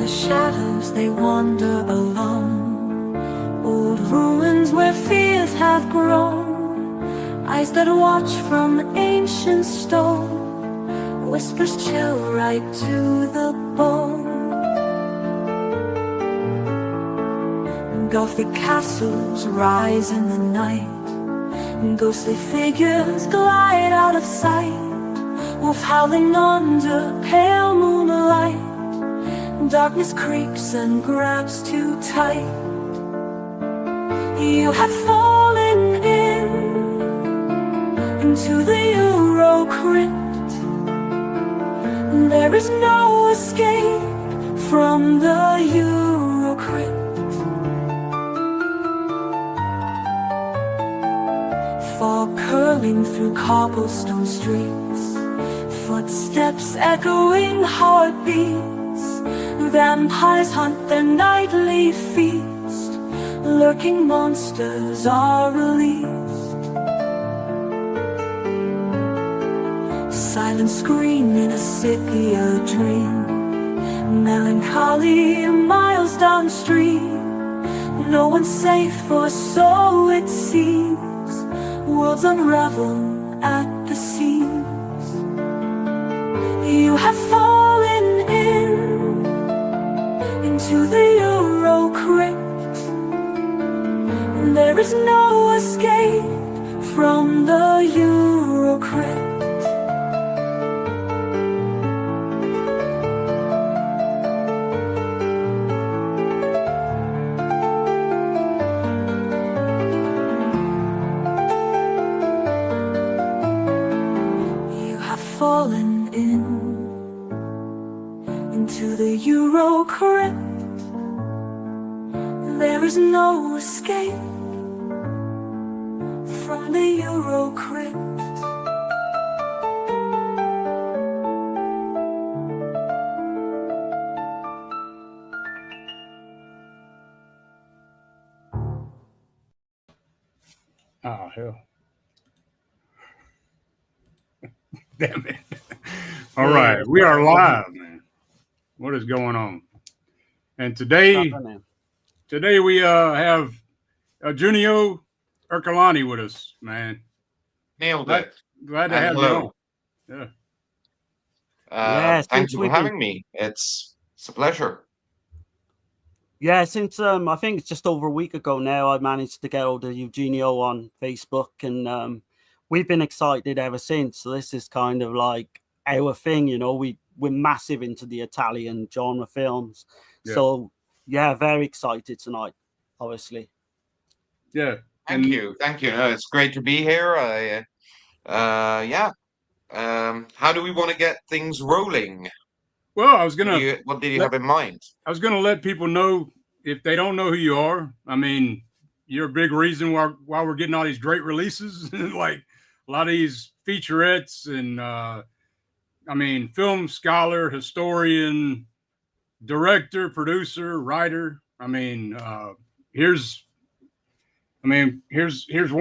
shadows they wander alone, old ruins where fears have grown, eyes that watch from ancient stone, whispers chill right to the bone. Gothic castles rise in the night, ghostly figures glide out of sight, wolf howling under pale moonlight, darkness creeps and grabs too tight. You have fallen into the EuroCrypt. There is no escape from the EuroCrypt. Fog curling through cobblestone streets, footsteps echoing heartbeats, vampires hunt their nightly feast, lurking monsters are released. Silent scream in a sepia dream, melancholy miles downstream. No one's safe, or so it seems. Worlds unravel at the seams. You have fallen into the EuroCrypt. There is no escape from the EuroCrypt. Fallen into the EuroCrypt. There is no escape from the EuroCrypt. Oh, hell. Damn it. All right. We are live, man. What is going on? And today we have Eugenio Ercolani with us, man. Nailed it. Glad to have you on. Yeah. Thank you for having me. It's a pleasure. Yeah, since I think it's just over a week ago now, I managed to get hold of Eugenio on Facebook, and we've been excited ever since. So this is kind of like our thing, you know. We're massive into the Italian genre films. Yeah. So yeah, very excited tonight, obviously. Yeah. Thank you. No, it's great to be here. Yeah. How do we want to get things rolling? Well, I was gonna. What did you have in mind? I was gonna let people know, if they don't know who you are. I mean, you're a big reason why we're getting all these great releases, like a lot of these featurettes, and I mean, film scholar, historian, director, producer, writer. I mean, here's one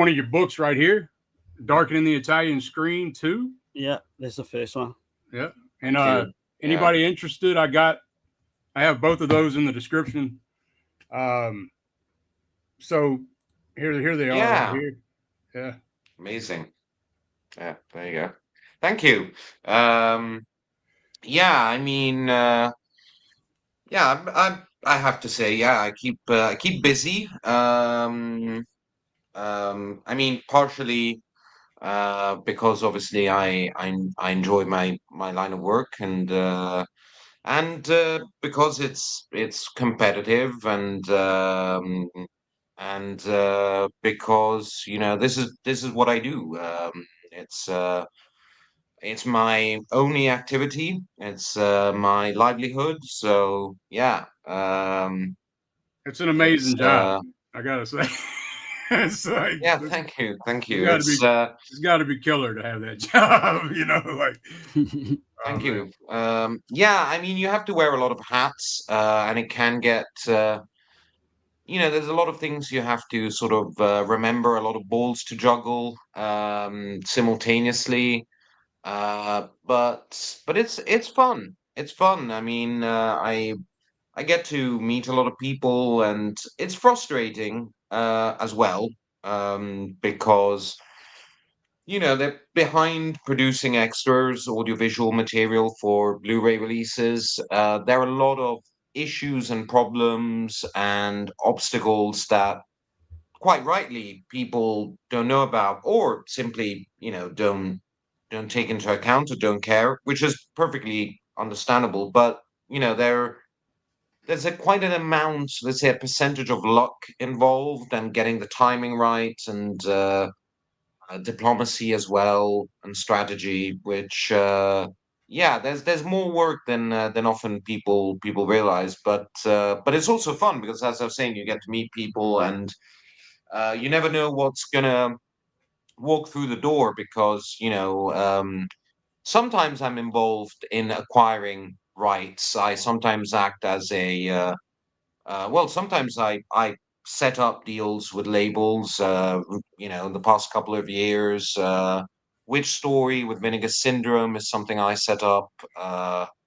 of your books right here, Darkening the Italian Screen 2. Yeah, there's the first one. Yeah, and anybody interested, I have both of those in the description. So here they are. Yeah. Right here. Yeah. Amazing. Yeah, there you go. Thank you. Yeah, I mean, yeah, I have to say, yeah, I keep busy. I mean, partially because obviously I enjoy my line of work, and because it's competitive, and because, you know, this is what I do. It's my only activity. It's my livelihood. So yeah, it's an amazing job, I gotta say. It's like, yeah, thank you. It's got to be killer to have that job, you know. Like, thank you. Yeah, I mean, you have to wear a lot of hats, and it can get. You know, there's a lot of things you have to sort of remember, a lot of balls to juggle simultaneously. But it's fun. It's fun. I mean, I I get to meet a lot of people, and it's frustrating as well, because they're behind producing extras, audiovisual material for Blu-ray releases. There are a lot of issues and problems and obstacles that, quite rightly, people don't know about, or simply, don't take into account or don't care, which is perfectly understandable. But there's quite an amount, let's say, a percentage of luck involved, and getting the timing right, and diplomacy as well, and strategy, which yeah, there's more work than often people realize, but it's also fun because, as I was saying, you get to meet people, and you never know what's gonna walk through the door, because sometimes I'm involved in acquiring rights. I sometimes act as a well, sometimes I set up deals with labels. In the past couple of years, Which Story with Vinegar Syndrome is something I set up.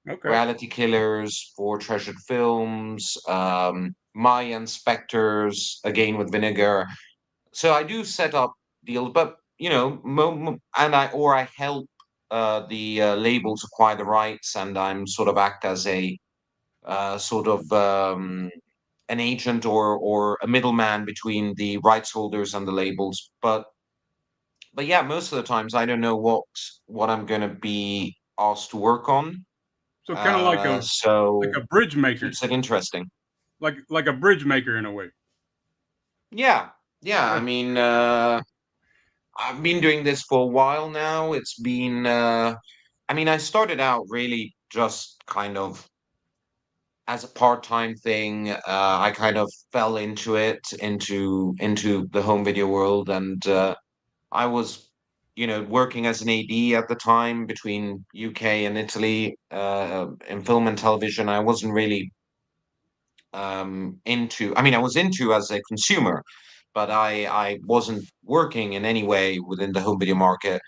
Okay. Reality Killers for Treasured Films. My Inspectors again with Vinegar. So I do set up deals, but and I help the labels acquire the rights, and I'm sort of act as a sort of an agent, or a middleman between the rights holders and the labels. But yeah, most of the times I don't know what I'm going to be asked to work on. So kind of like So a bridge maker, keeps it interesting. like a bridge maker in a way. Yeah, yeah. I Yeah. mean, I've been doing this for a while now. It's been, I mean, I started out really just kind of as a part-time thing. I kind of fell into into the home video world, and I was, working as an AD at the time between UK and Italy, in film and television. I wasn't really into. I mean, I was into as a consumer, but I wasn't working in any way within the home video market.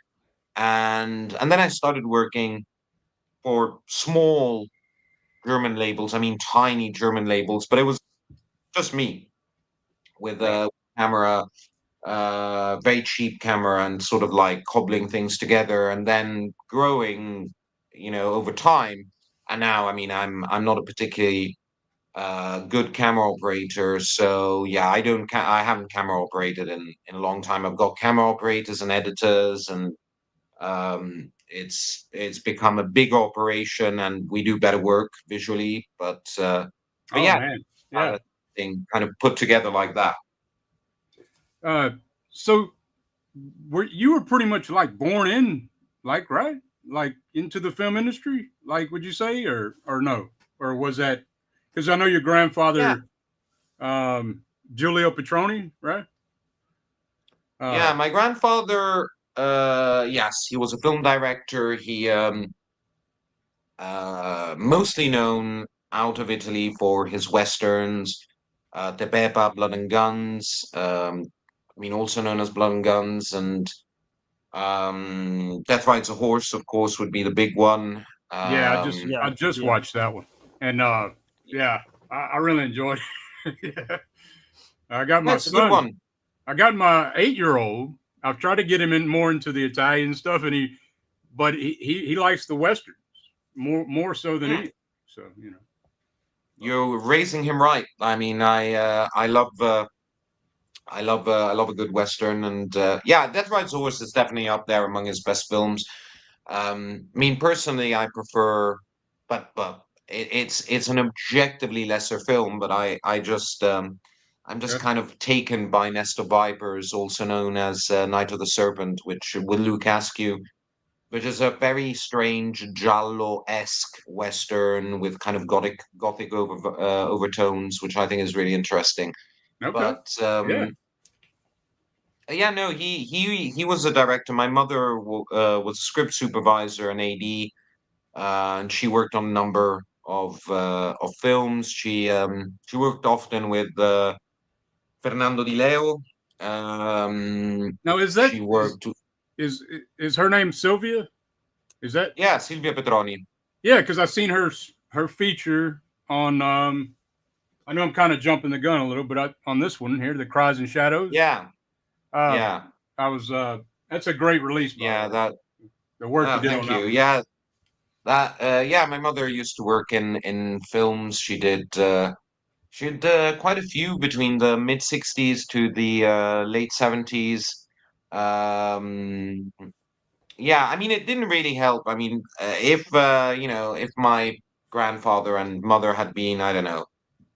And then I started working for small German labels. I mean, tiny German labels, but it was just me with Right. a camera, very cheap camera, and sort of like cobbling things together, and then growing, over time. And now, I mean, I'm not a particularly good camera operator, so yeah, I haven't camera operated in a long time. I've got camera operators and editors, and it's become a big operation, and we do better work visually. But Oh yeah, man. had Yeah. a thing kind of put together like that. Uh, so you were pretty much like born in, like, right, like into the film industry, like, would you say, or no, or was that because I know your Yeah, grandfather, um, Giulio Petroni, right? yeah. Uh, My grandfather, yes, he was a film director. He mostly known out of Italy for his westerns, De Bepa, Blood and Guns. I mean, also known as Blood and Guns, and Death Rides a Horse, of course, would be the big one. yeah, Yeah, I just yeah. watched that one, and yeah, I really enjoyed it. Yeah. I got my That's a good son. one. I got my 8-year-old. I've tried to get him in more into the Italian stuff, and but he likes the westerns more so than Hmm. anything. So but You're raising him right. I mean, I love a good western, and yeah, Death Rides a Horse is definitely up there among his best films. I mean, personally, I prefer, but it's an objectively lesser film. But I'm just okay, kind of taken by Nest of Vipers, also known as Night of the Serpent, which with Luke Askew, which is a very strange giallo-esque western with kind of gothic overtones, which I think is really interesting. okay, But yeah. yeah, no, he was a director. My mother was a script supervisor and AD, and she worked on a number of films. She worked often with Fernando Di Leo. Now She worked, is is her name Sylvia? Is that yeah, Silvia Petroni. yeah? Because I seen her feature on I know I'm kind of jumping the gun a little, but on this one here, The Cries and Shadows, Yeah, uh, yeah, I was that's a great release, by the yeah. way. That. The work you Oh, did on thank that you. one. Yeah, that. Yeah, my mother used to work in films. She did. She did quite a few between the mid '60s to the late '70s. Um, yeah, I mean, it didn't really help. I mean, if if my grandfather and mother had been, I don't know,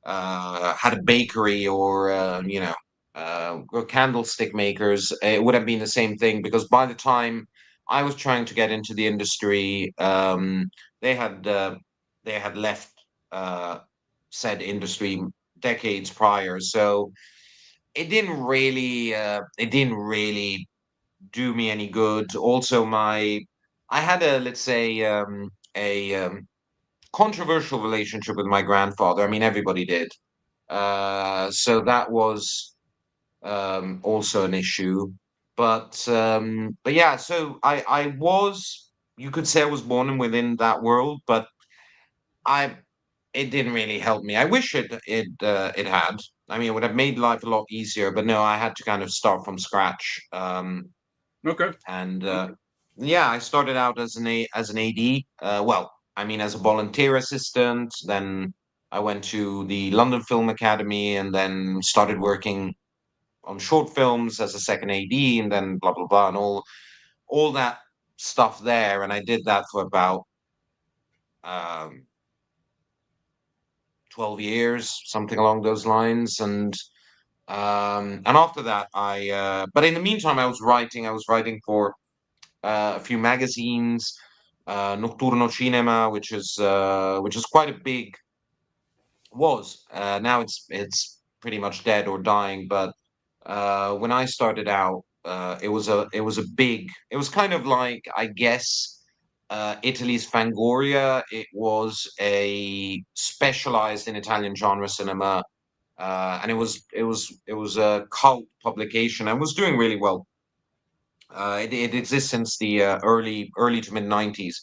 had a bakery or or candlestick makers, it would have been the same thing because by the time I was trying to get into the industry, they had uh, they had left uh, said industry decades prior. So it didn't really do me any good. Also, my I had a let's say a controversial relationship with my grandfather. I mean, everybody did. So that was also an issue. But yeah, so I was you could say I was born and within that world, but I it didn't really help me. I wish it had. I mean, it would have made life a lot easier. But no, I had to kind of start from scratch. Okay. And yeah, I started out as an AD. Well, I mean, as a volunteer assistant. Then I went to the London Film Academy, and then started working on short films as a second AD, and then blah blah blah, and all that stuff there. And I did that for about um, 12 years, something along those lines. And after that, but in the meantime, I was writing. I was writing for a few magazines, Nocturno Cinema, which is quite a big was now it's pretty much dead or dying. But when I started out, it was kind of like I guess Italy's Fangoria. It was a specialized in Italian genre cinema, and it was a cult publication and was doing really well. It exists since the early to mid '90s,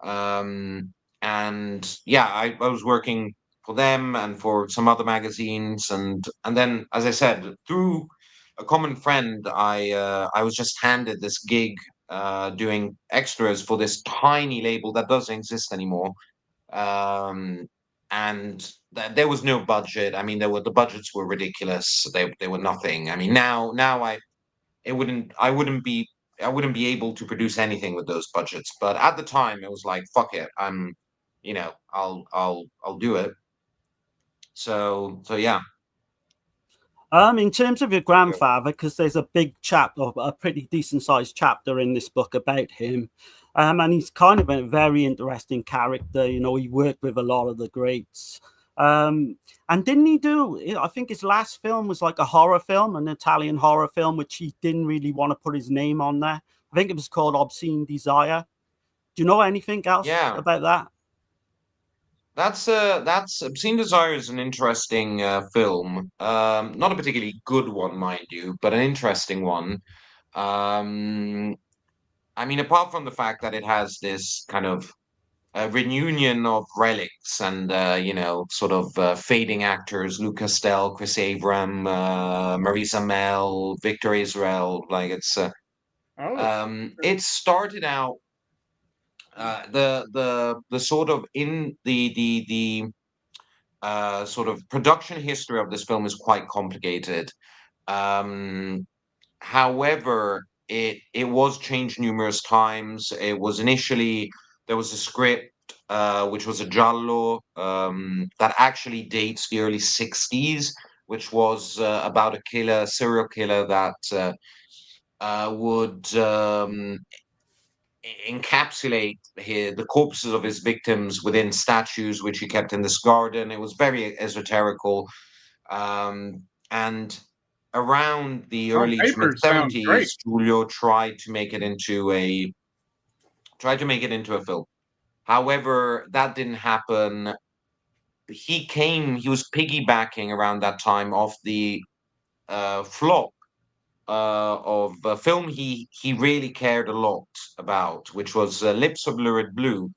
um, and yeah, I was working for them and for some other magazines, and then, as I said, through a common friend, I was just handed this gig doing extras for this tiny label that doesn't exist anymore, um, and there was no budget. I mean, the budgets were ridiculous. They were nothing. I mean, now I wouldn't be able to produce anything with those budgets. But at the time it was like, fuck it. I'll do it. So yeah. In terms of your grandfather, because there's a big chapter, a pretty decent sized chapter in this book about him. And he's kind of a very interesting character. You know, he worked with a lot of the greats. And didn't he do, I think his last film was like a horror film, an Italian horror film, which he didn't really want to put his name on there. I think it was called Obscene Desire. Do you know anything else Yeah. about that? That's Obscene Desire is an interesting film. Not a particularly good one, mind you, but an interesting one. Um, I mean, apart from the fact that it has this kind of a reunion of relics and sort of fading actors: Luke Castell, Chris Abram, Marisa Mel, Victor Israel. Like Oh, it started out the sort of in the sort of production history of this film is quite complicated. um However, it was changed numerous times. It was initially there was a script which was a giallo that actually dates the early '60s, which was about a serial killer that would encapsulate the corpses of his victims within statues, which he kept in this garden. It was very esoterical, and around the on early to mid paper sounds great. '70s, Giulio tried to make it into a film. However, that didn't happen. He was piggybacking around that time off the flop of a film he really cared a lot about, which was Lips of Lurid Blue,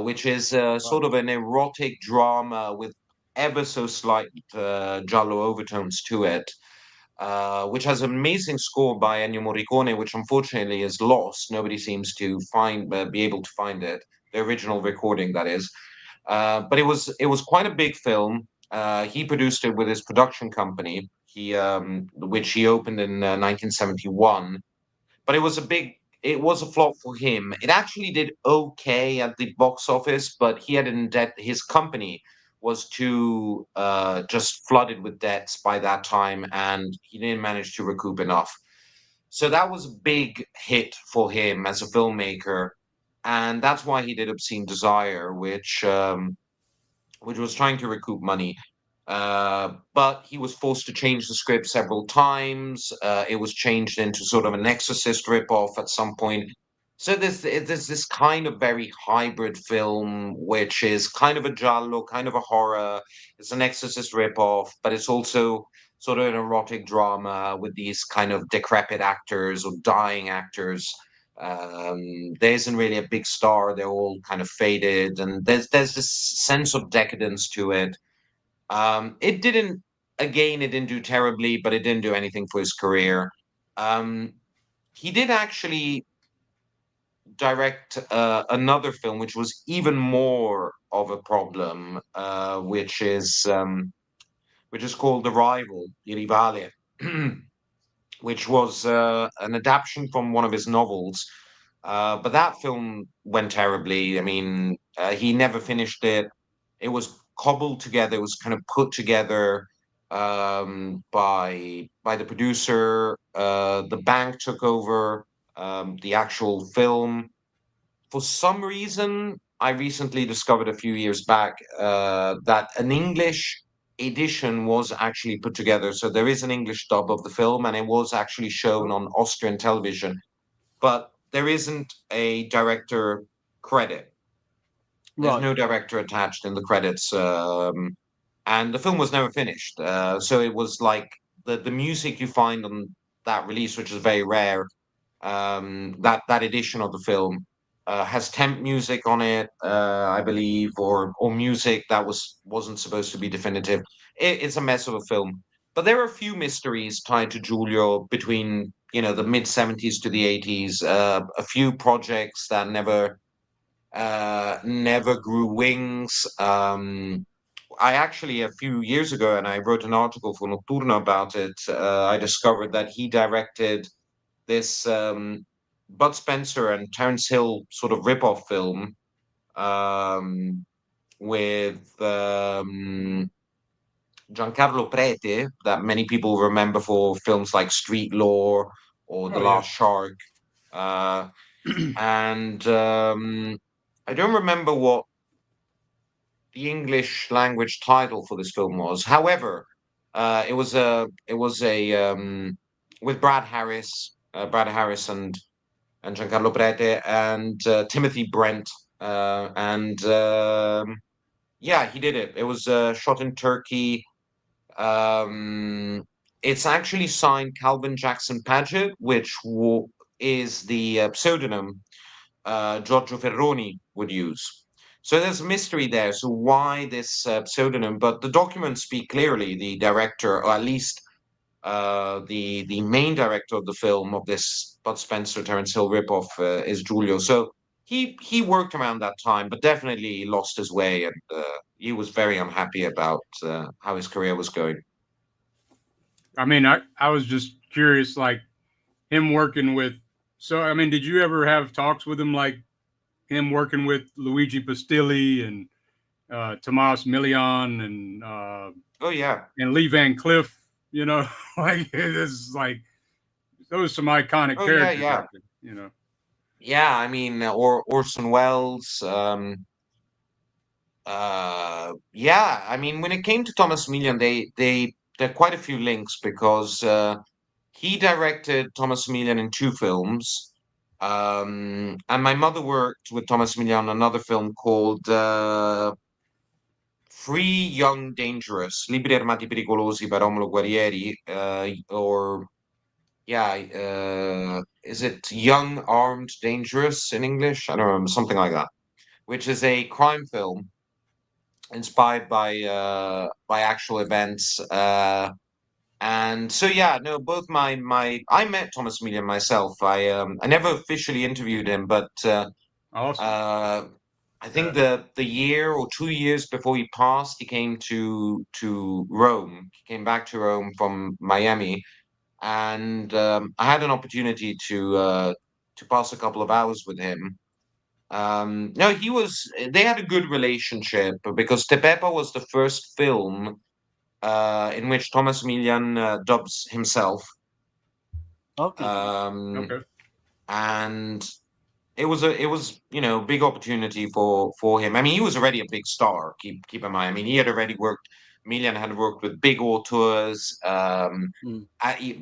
which is Right. sort of an erotic drama with ever so slight giallo overtones to it, which has an amazing score by Ennio Morricone, which unfortunately is lost. Nobody seems to be able to find it, the original recording, that is. But it was quite a big film. He produced it with his production company, which he opened in 1971. But it was a flop for him. It actually did okay at the box office, but he had in debt. His company was too just flooded with debts by that time, and he didn't manage to recoup enough. So that was a big hit for him as a filmmaker, and that's why he did Obscene Desire, which was trying to recoup money. But he was forced to change the script several times. It was changed into sort of an Exorcist ripoff at some point. So there's this kind of very hybrid film, which is kind of a giallo, kind of a horror. It's an Exorcist ripoff, but it's also sort of an erotic drama with these kind of decrepit actors or dying actors. There isn't really a big star; they're all kind of faded, and there's this sense of decadence to it. It didn't, again, it didn't do terribly, but it didn't do anything for his career. Um, he did actually direct another film, which was even more of a problem, which is called The Rival, Il Rivale, which was an adaptation from one of his novels. But that film went terribly. I mean, he never finished it. It was cobbled together. It was kind of put together by the producer. The bank took over the actual film. For some reason, I recently discovered a few years back that an English edition was actually put together. So there is an English dub of the film, and it was actually shown on Austrian television, but there isn't a director credit. There's Right. no director attached in the credits, and the film was never finished. So it was like the music you find on that release, which is very rare. That edition of the film has temp music on it, I believe, or music that wasn't supposed to be definitive. It's a mess of a film. But there are a few mysteries tied to Giulio between the mid 70s to the 80s. A few projects that never grew wings. I actually, a few years ago, and I wrote an article for Notturno about it, I discovered that he directed this Bud Spencer and Terence Hill sort of rip-off film um, with Giancarlo Prete that many people remember for films like Street Lore or The Oh yeah. Last Shark. Uh, and I don't remember what the English language title for this film was. However, it was a with Brad Harris and Giancarlo Prete and Timothy Brent, and yeah, he did it. It was shot in Turkey. Um, it's actually signed Calvin Jackson Paget, which is the pseudonym Giorgio Ferroni would use. So there's a mystery there. So why this pseudonym? But the documents speak clearly. The director, or at least the main director of the film of this Bud Spencer Terence Hill ripoff is Giulio. So he worked around that time, but definitely lost his way, and he was very unhappy about how his career was going. I mean, I was just curious, like him working with. So, I mean, did you ever have talks with him, like him working with Luigi Pastilli and Tomas Milian Oh yeah, and Lee Van Cliff? You know, like it's like those are some iconic oh yeah, characters yeah, out there. You know, yeah. I mean, or Orson Welles. Yeah, I mean, when it came to Thomas Millian, there are quite a few links because he directed Thomas Millian in two films, and my mother worked with Thomas Millian on another film called Free, Young, Dangerous, Libri Armati Pericolosi by Romolo Guerrieri, or yeah, is it Young, Armed, Dangerous in English? I don't know, something like that, which is a crime film inspired by actual events. And so yeah, no, both my I met Thomas Millian myself. I never officially interviewed him, but Awesome. uh, I think Yeah. the year or 2 years before he passed, he came to Rome. He came back to Rome from Miami, and I had an opportunity to pass a couple of hours with him. No, he was. They had a good relationship because Tepepa was the first film in which Thomas Millian dubs himself, Okay. um, Okay. and it was big opportunity for him. I mean, he was already a big star. Keep in mind. I mean, he had already worked. Millian had worked with big auteurs. Mm.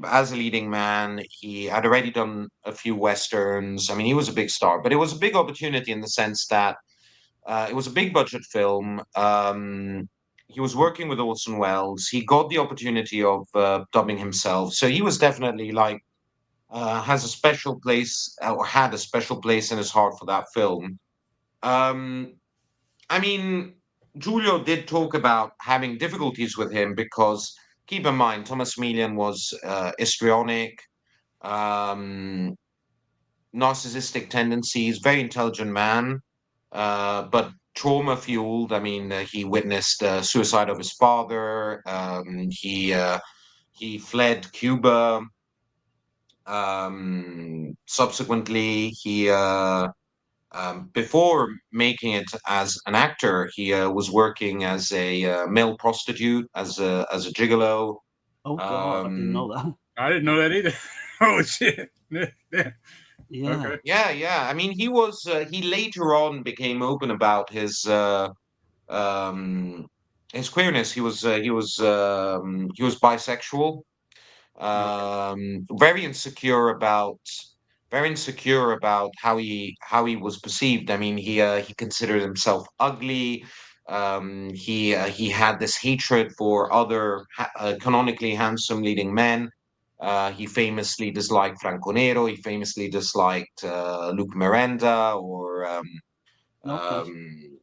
As a leading man, he had already done a few westerns. I mean, he was a big star, but it was a big opportunity in the sense that it was a big budget film. He was working with Orson Welles. He got the opportunity of dubbing himself, so he was definitely like has a special place or had a special place in his heart for that film. Um, I mean, Giulio did talk about having difficulties with him because keep in mind Thomas Millian was histrionic, um, narcissistic tendencies, very intelligent man, but trauma fueled. I mean, he witnessed suicide of his father. He fled Cuba. Subsequently, he before making it as an actor, he was working as a male prostitute, as a gigolo. Oh God, I didn't Um, know that. I didn't know that either. Oh shit. Yeah. Yeah. Okay. yeah, yeah. I mean, he was. He later on became open about um, his queerness. He was bisexual. Okay. Very insecure about how he was perceived. I mean, he considered himself ugly. He had this hatred for other canonically handsome leading men. He famously disliked Franco Nero. He famously disliked Luke Miranda or Okay. um,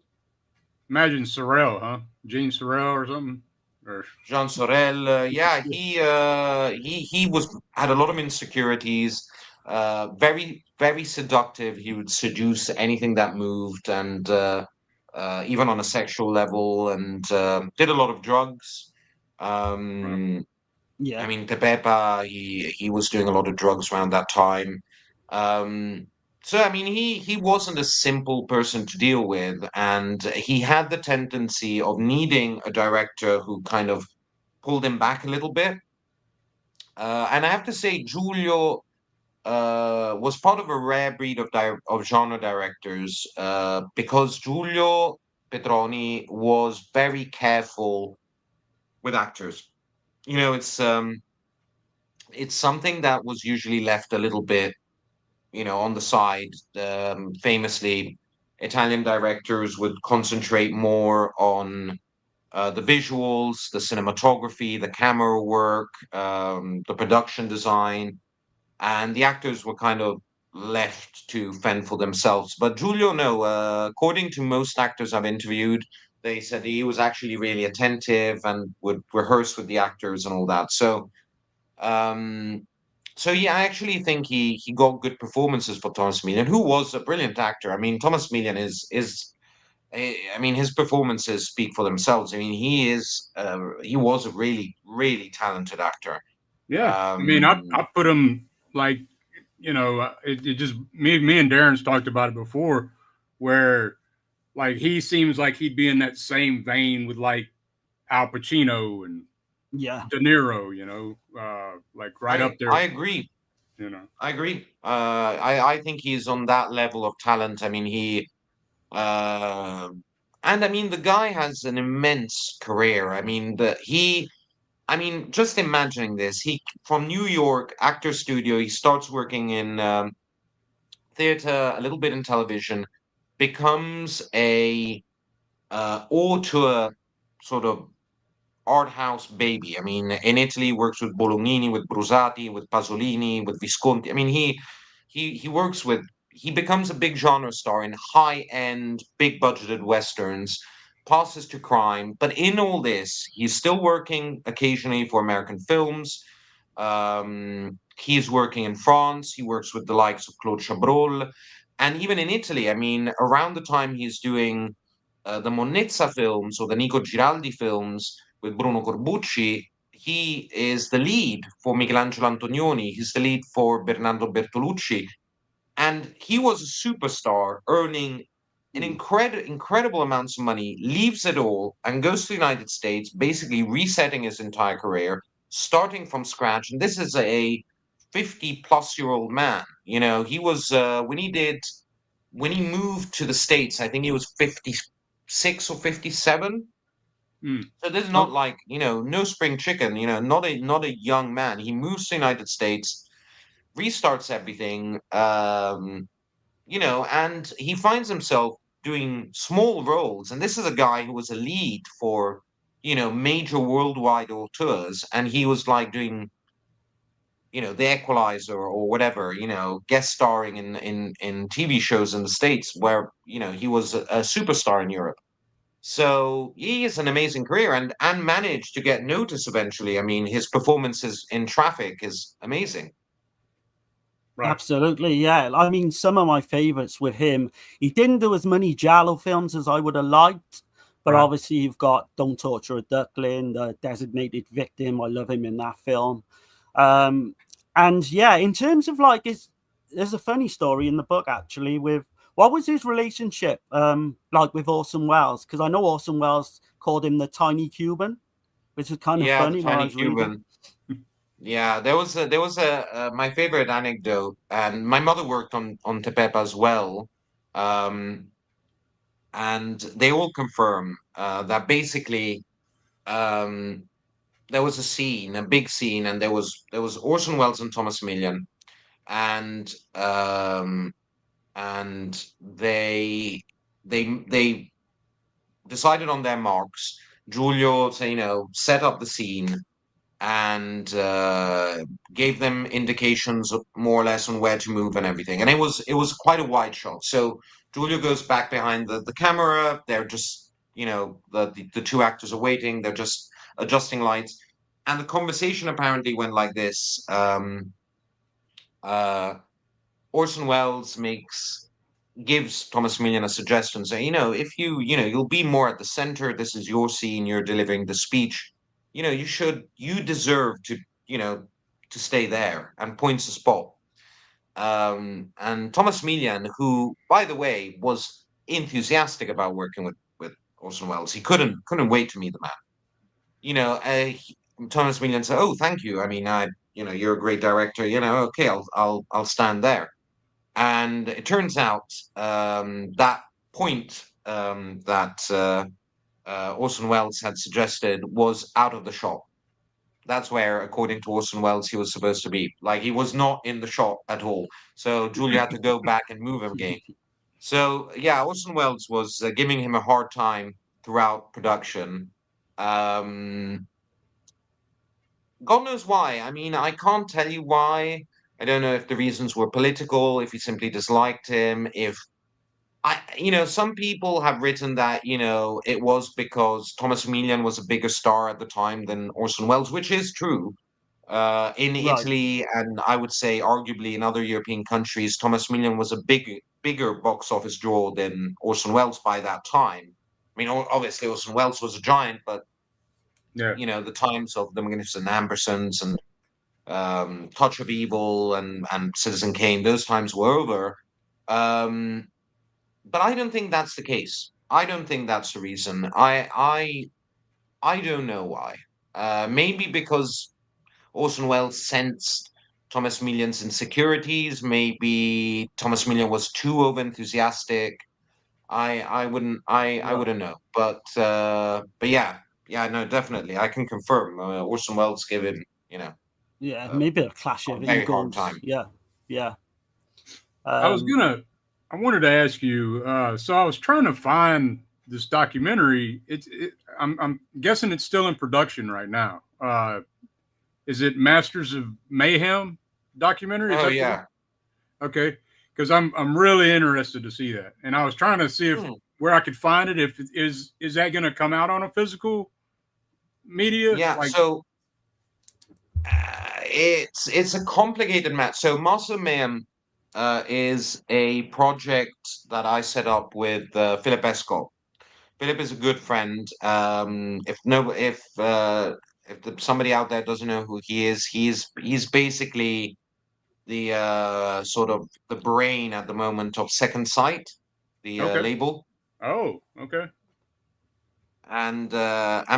Imagine Sorrel, huh? Gene Sorrel or something. Or Jean Sorel, yeah, he was had a lot of insecurities. Very very seductive. He would seduce anything that moved, and even on a sexual level, and did a lot of drugs. right. I Yeah. mean, Tepepa, he was doing a lot of drugs around that time. Um, so I mean, he wasn't a simple person to deal with, and he had the tendency of needing a director who kind of pulled him back a little bit. And I have to say, Giulio was part of a rare breed of of genre directors because Giulio Petroni was very careful with actors. You know, it's something that was usually left a little bit, on the side. Famously, Italian directors would concentrate more on the visuals, the cinematography, the camera work, the production design, and the actors were kind of left to fend for themselves. But Giulio, no, according to most actors I've interviewed, they said he was actually really attentive and would rehearse with the actors and all that. Um, so yeah, I actually think he got good performances for Thomas Millian, who was a brilliant actor. I mean, Thomas Millian is I mean, his performances speak for themselves. I mean, he was a really really talented actor. Yeah. I mean, Um, I put him like, it just me and Darren's talked about it before, where like he seems like he'd be in that same vein with like Al Pacino and Yeah. De Niro, like right up I there. agree. You know. I agree. I think he's on that level of talent. I mean, uh, and I mean, the guy has an immense career. I mean, I mean, just imagining this. He from New York actor studio. He starts working in theater, a little bit in television, becomes a auteur sort of art house baby. I mean, in Italy, works with Bolognini, with Brusati, with Pasolini, with Visconti. I mean, he works with. He becomes a big genre star in high end, big budgeted westerns. passes to crime. But in all this, he's still working occasionally for American films. He's working in France. He works with the likes of Claude Chabrol. And even in Italy, I mean, around the time he's doing the Monnezza films or the Nico Giraldi films with Bruno Corbucci, he is the lead for Michelangelo Antonioni. He's the lead for Bernardo Bertolucci. And he was a superstar, earning an incredible amounts of money, leaves it all, and goes to the United States, basically resetting his entire career, starting from scratch. And this is a 50-plus-year-old man. You know, he was when he moved to the States, I think he was 56 or 57. So this is not like, no spring chicken, not a young man. He moves to the United States, restarts everything, and he finds himself doing small roles. And this is a guy who was a lead for, major worldwide tours, and he was like doing, The Equalizer or whatever, guest starring in TV shows in the States where, he was a superstar in Europe. So he has an amazing career and managed to get notice eventually. I mean, his performances in Traffic is amazing. Right. Absolutely, yeah. I mean, some of my favorites with him, he didn't do as many Giallo films as I would have liked, but Right. obviously you've got Don't Torture a Duckling, The Designated Victim. I love him in that film. And yeah, in terms of like, there's a funny story in the book actually with what was his relationship like with Orson Welles? Because I know Orson Welles called him the Tiny Cuban, which is kind of Yeah, the funny when I Tiny was reading. Cuban. Yeah, there was a my favorite anecdote, and my mother worked on Tepepa as well, and they all confirm that basically um, there was a scene, a big scene, and there was Orson Welles and Thomas Millian, and they decided on their marks. Giulio, set up the scene and gave them indications more or less on where to move and everything. And it was quite a wide shot. So Giulio goes back behind the camera. They're just, the two actors are waiting. They're just adjusting lights. And the conversation apparently went like this. Orson Welles gives Thomas Millian a suggestion, say, if you'll be more at the center. This is your scene. You're delivering the speech. You deserve to, to stay there, and points the spot. And Thomas Millian, who, by the way, was enthusiastic about working with Orson Welles, he couldn't wait to meet the man. Thomas Millian said, "Oh, thank you. I mean, you're a great director. Okay, I'll stand there." And it turns out that point that Orson Welles had suggested was out of the shot. That's where, according to Orson Welles, he was supposed to be. Like, he was not in the shot at all. So Julia had to go back and move him again. So yeah, Orson Welles was giving him a hard time throughout production. Um, God knows why. I mean, I can't tell you why. I don't know if the reasons were political, if he simply disliked him, if some people have written that, it was because Thomas Millian was a bigger star at the time than Orson Welles, which is true. In Right. Italy, and I would say arguably in other European countries, Thomas Millian was a bigger box office draw than Orson Welles by that time. I mean, obviously Orson Welles was a giant, but Yeah. the times of The Magnificent Ambersons and Touch of Evil and Citizen Kane, those times were over. But I don't think that's the case. I don't think that's the reason. I don't know why. Maybe because Orson Welles sensed Thomas Millian's insecurities. Maybe Thomas Millian was too over enthusiastic. I wouldn't know. But yeah, no, definitely, I can confirm. Orson Welles gave him, Yeah, a, maybe a clash a of very hard egos. time. Yeah, yeah. I wanted to ask you. So I was trying to find this documentary. I'm guessing it's still in production right now. Is it Masters of Mayhem documentary? Is Oh that yeah. okay? Because I'm really interested to see that, and I was trying to see if Hmm. where I could find it? If is that going to come out on a physical media? Yeah, Like, so it's a complicated match. So Muscle Man is a project that I set up with Philip Escott. Philip is a good friend. Somebody out there doesn't know who he is, he's basically the sort of the brain at the moment of Second Sight, the okay. label. Oh, okay. And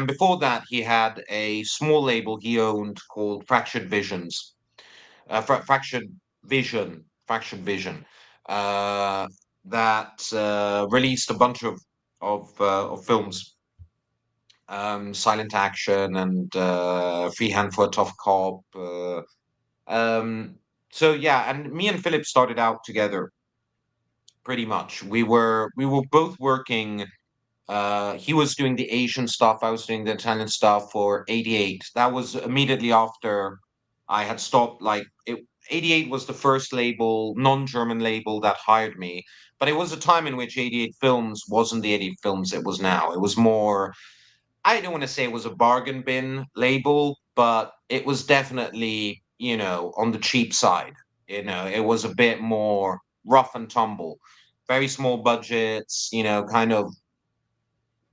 before that, he had a small label he owned called Fractured Visions, Fractured Vision, uh, that released a bunch of films, Silent Action and Free Hand for a Tough Cop. Um, so yeah, and me and Philip started out together pretty much. We were both working. He was doing the Asian stuff. I was doing the Italian stuff for 88. That was immediately after I had stopped. 88 was the first label, non-German label that hired me. But it was a time in which 88 Films wasn't the 88 Films it was now. It was more, I don't want to say it was a bargain bin label, but it was definitely, on the cheap side. It was a bit more rough and tumble, very small budgets, kind of,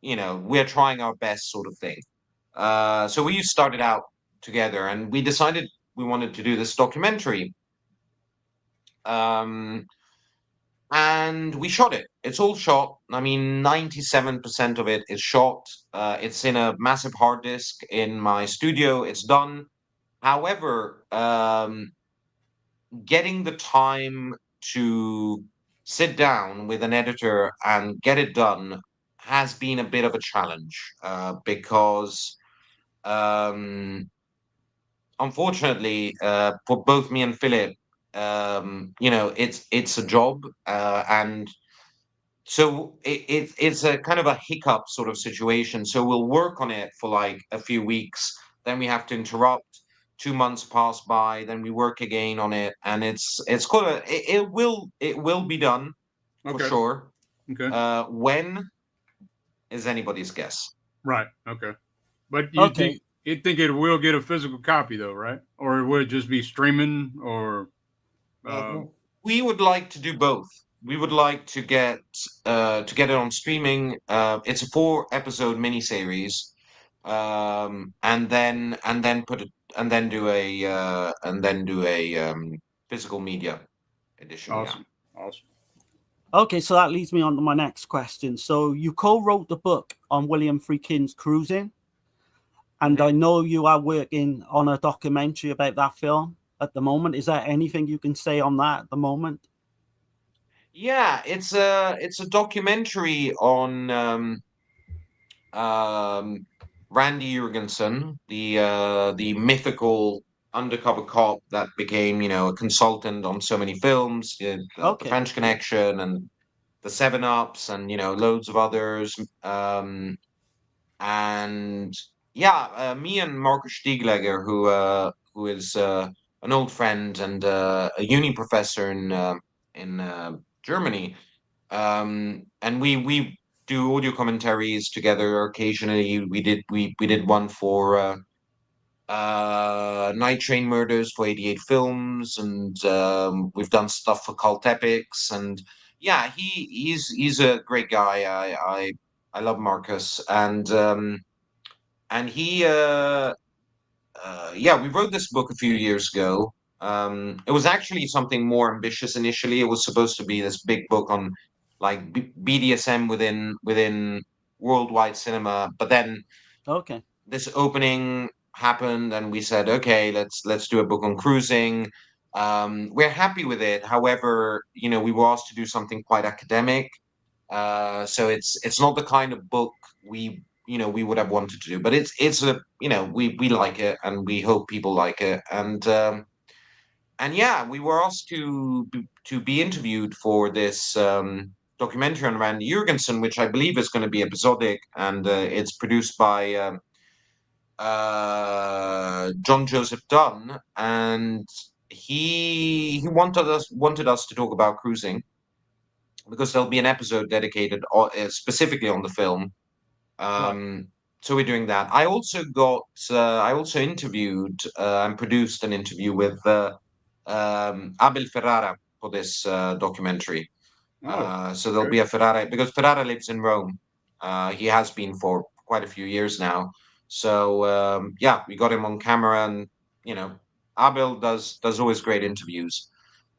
we're trying our best sort of thing. So we started out together and we decided we wanted to do this documentary. Um, and we shot it. It's all shot. I mean, 97% of it is shot. It's in a massive hard disk in my studio. It's done. However, getting the time to sit down with an editor and get it done has been a bit of a challenge because, um, unfortunately, for both me and Philip, it's a job, and so it's a kind of a hiccup sort of situation. So we'll work on it for like a few weeks, then we have to interrupt. 2 months pass by, then we work again on it, and it's quite it will be done for Okay. sure. Okay. When is anybody's guess. Right. Okay. But Okay. you think it will get a physical copy though, right? Or it would just be streaming or Uh, we would like to do both. We would like to get it on streaming. It's a 4 episode miniseries, and then put it and then do a physical media edition. Yeah. awesome. Awesome. Okay, so that leads me on to my next question. So you co-wrote the book on William Friedkin's Cruising, and I know you are working on a documentary about that film at the moment. Is there anything you can say on that at the moment? Yeah, it's a documentary on um, Randy Jurgensen, the mythical undercover cop that became, a consultant on so many films, the Okay. French Connection and the Seven Ups, and loads of others. And yeah, me and Markus Stieglegger, who is an old friend and a uni professor in Germany, and we do audio commentaries together occasionally. We did one for Night Train Murders for 88 Films, and we've done stuff for Cult Epics, and yeah, he's a great guy. I love Marcus, and he yeah, we wrote this book a few years ago. It was actually something more ambitious initially. It was supposed to be this big book on like BDSM within worldwide cinema, but then Okay. this opening happened, and we said, okay, let's do a book on cruising. We're happy with it. However, we were asked to do something quite academic, so it's not the kind of book we would have wanted to do, but it's a we like it, and we hope people like it, and yeah, we were asked to be interviewed for this documentary on Randy Jurgensen, which I believe is going to be episodic, and it's produced by John Joseph Dunn, and he wanted us to talk about cruising. because there'll be an episode dedicated specifically on the film. Right. So we're doing that. I also interviewed and produced an interview with Abel Ferrara for this documentary. Oh, So there'll okay. be a Ferrara because Ferrara lives in Rome. He has been for quite a few years now. So yeah, we got him on camera, and you know, Abel does always great interviews.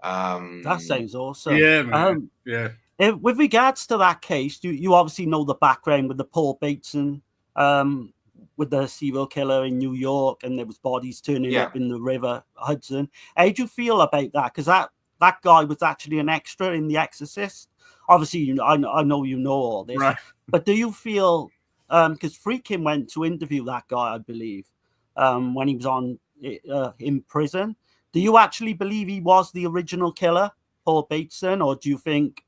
That Um, sounds awesome. Yeah, man. Yeah. With regards to that case, you obviously know the background with the Paul Bateson, um, with the serial killer in New York, and there was bodies turning yeah, up in the River Hudson. How do you feel about that? Because that guy was actually an extra in The Exorcist. Obviously, I know you know all this, Right. but do you feel, because Friedkin went to interview that guy, I believe, when he was in prison. Do you actually believe he was the original killer, Paul Bateson, or do you think,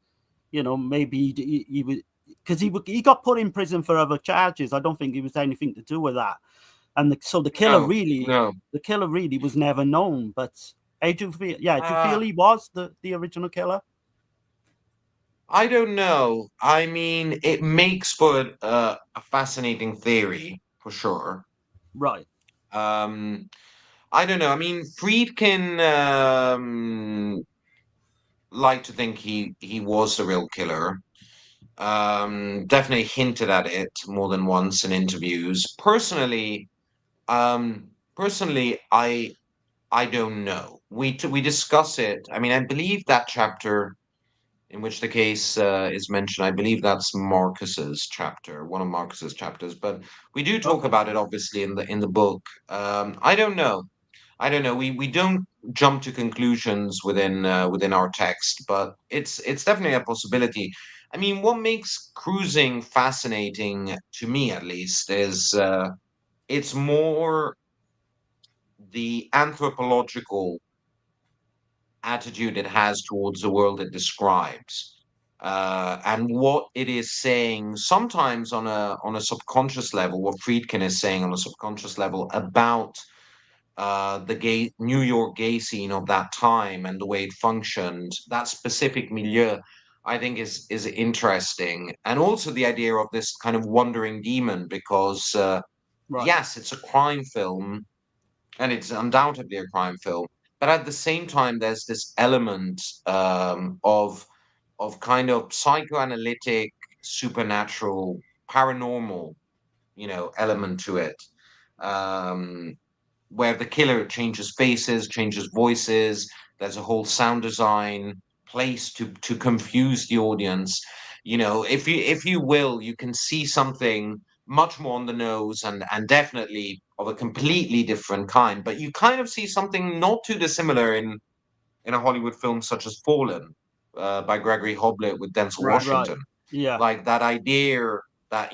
maybe he was, because he got put in prison for other charges? I don't think it was anything to do with that. And so no, no. the killer really was never known. But how do you feel? Yeah, do you feel Uh, he was the original killer? I don't know. I mean, it makes for a fascinating theory for sure. Right, Um, I don't know. I mean, Friedkin liked to think he was the real killer. Definitely hinted at it more than once in interviews. Personally, I don't know. We discuss it. I mean, I believe that chapter in which the case is mentioned, I believe that's Marcus's chapter, one of Marcus's chapters. But we do talk okay, about it obviously in the book. I don't know. I don't know. We don't jump to conclusions within our text, but it's definitely a possibility. I mean, what makes cruising fascinating to me, at least, is it's more the anthropological attitude it has towards the world it describes, and what it is saying sometimes on a subconscious level, what Friedkin is saying on a subconscious level about the gay New York gay scene of that time and the way it functioned, that specific milieu, I think is interesting, and also the idea of this kind of wandering demon, because right, yes, it's a crime film, and it's undoubtedly a crime film, but at the same time, there's this element of kind of psychoanalytic, supernatural, paranormal, element to it. Um, where the killer changes faces, changes voices. There's a whole sound design place to confuse the audience. If you will, you can see something much more on the nose and definitely of a completely different kind. But you kind of see something not too dissimilar in a Hollywood film such as Fallen, by Gregory Hoblit with Denzel Right. right, Washington. yeah, Like that idea that,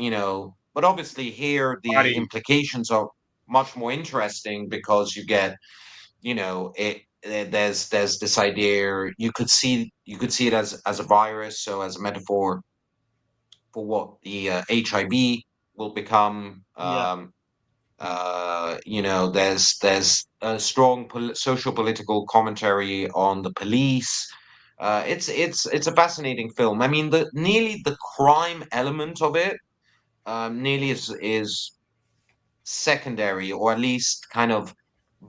but obviously here the Body. implications are much more interesting, because you get, there's this idea, you could see it as a virus, so as a metaphor for what the HIV will become. yeah, There's a strong social political commentary on the police. It's a fascinating film. I mean, the nearly the crime element of it nearly is secondary, or at least kind of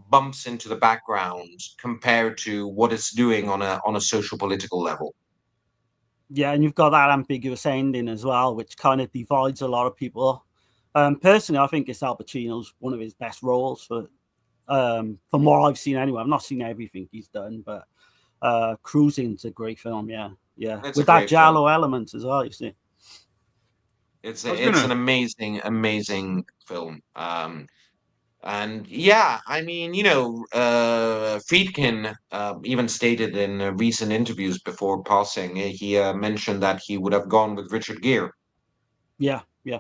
bumps into the background compared to what it's doing on a social political level. yeah. And you've got that ambiguous ending as well, which kind of divides a lot of people. Personally, I think it's Al Pacino's one of his best roles from what I've seen anyway. I've not seen everything he's done, but Cruising's a great film. Yeah, yeah, It's a with that great film. Giallo element as well. You see, It's I was it's an gonna. amazing film. And yeah, I mean, Friedkin even stated in recent interviews before passing, he mentioned that he would have gone with Richard Gere, yeah, yeah,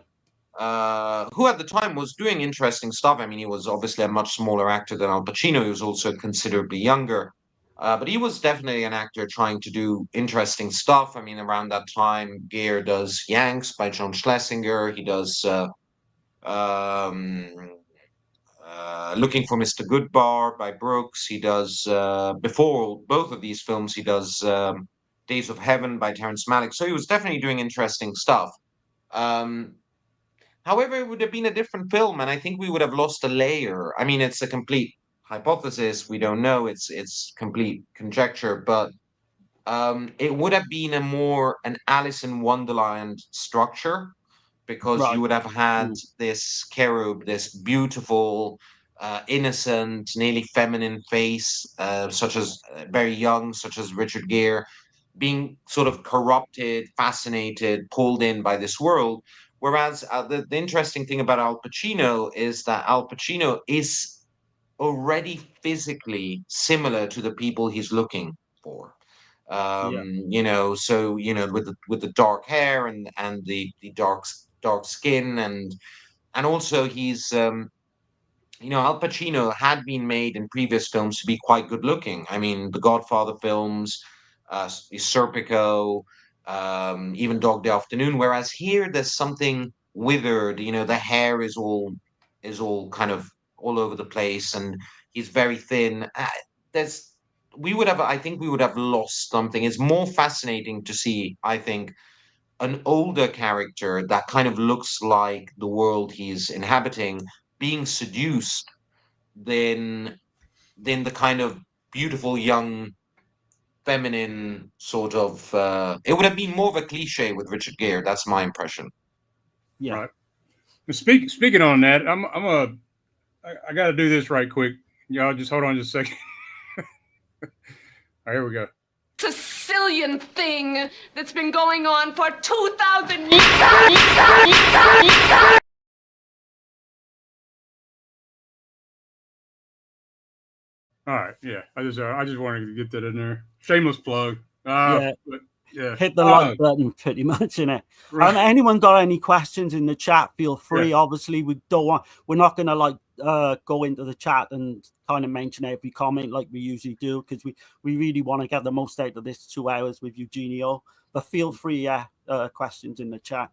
who at the time was doing interesting stuff. I mean, he was obviously a much smaller actor than Al Pacino. He was also considerably younger. But he was definitely an actor trying to do interesting stuff. I mean, around that time, Gere does Yanks by John Schlesinger. He does um, Looking for Mr. Goodbar by Brooks. He does, before both of these films, he does. Days of Heaven by Terrence Malick. So he was definitely doing interesting stuff. However, it would have been a different film, and I think we would have lost a layer. I mean, it's a complete hypothesis. We don't know. It's complete conjecture, but it would have been an Alice in Wonderland structure, because you Right. would have had Mm. this cherub, this beautiful, innocent, nearly feminine face, such as very young, such as Richard Gere, being sort of corrupted, fascinated, pulled in by this world. Whereas the interesting thing about Al Pacino is that Al Pacino is already physically similar to the people he's looking for. Yeah. So with the dark hair and the dark skin, and also he's Al Pacino had been made in previous films to be quite good looking. I mean, the Godfather films, Serpico, even Dog Day Afternoon. Whereas here, there's something withered. The hair is all kind of all over the place, and he's very thin. There's I think we would have lost something. It's more fascinating to see, I think, an older character that kind of looks like the world he's inhabiting being seduced than the kind of beautiful young feminine sort of it would have been more of a cliche with Richard Gere. That's my impression. Yeah. Right. Speaking on that, I got to do this right quick. Y'all just hold on just a second. All right, here we go. Sicilian thing that's been going on for 2,000 years. All right, yeah. I just wanted to get that in there. Shameless plug. Yeah. But, yeah. Hit the like button, pretty much, innit? Right. Anyone got any questions in the chat? Feel free. Yeah. Obviously, we're not gonna go into the chat and kind of mention every comment like we usually do, because we really want to get the most out of this 2 hours with Eugenio. But feel free, questions in the chat.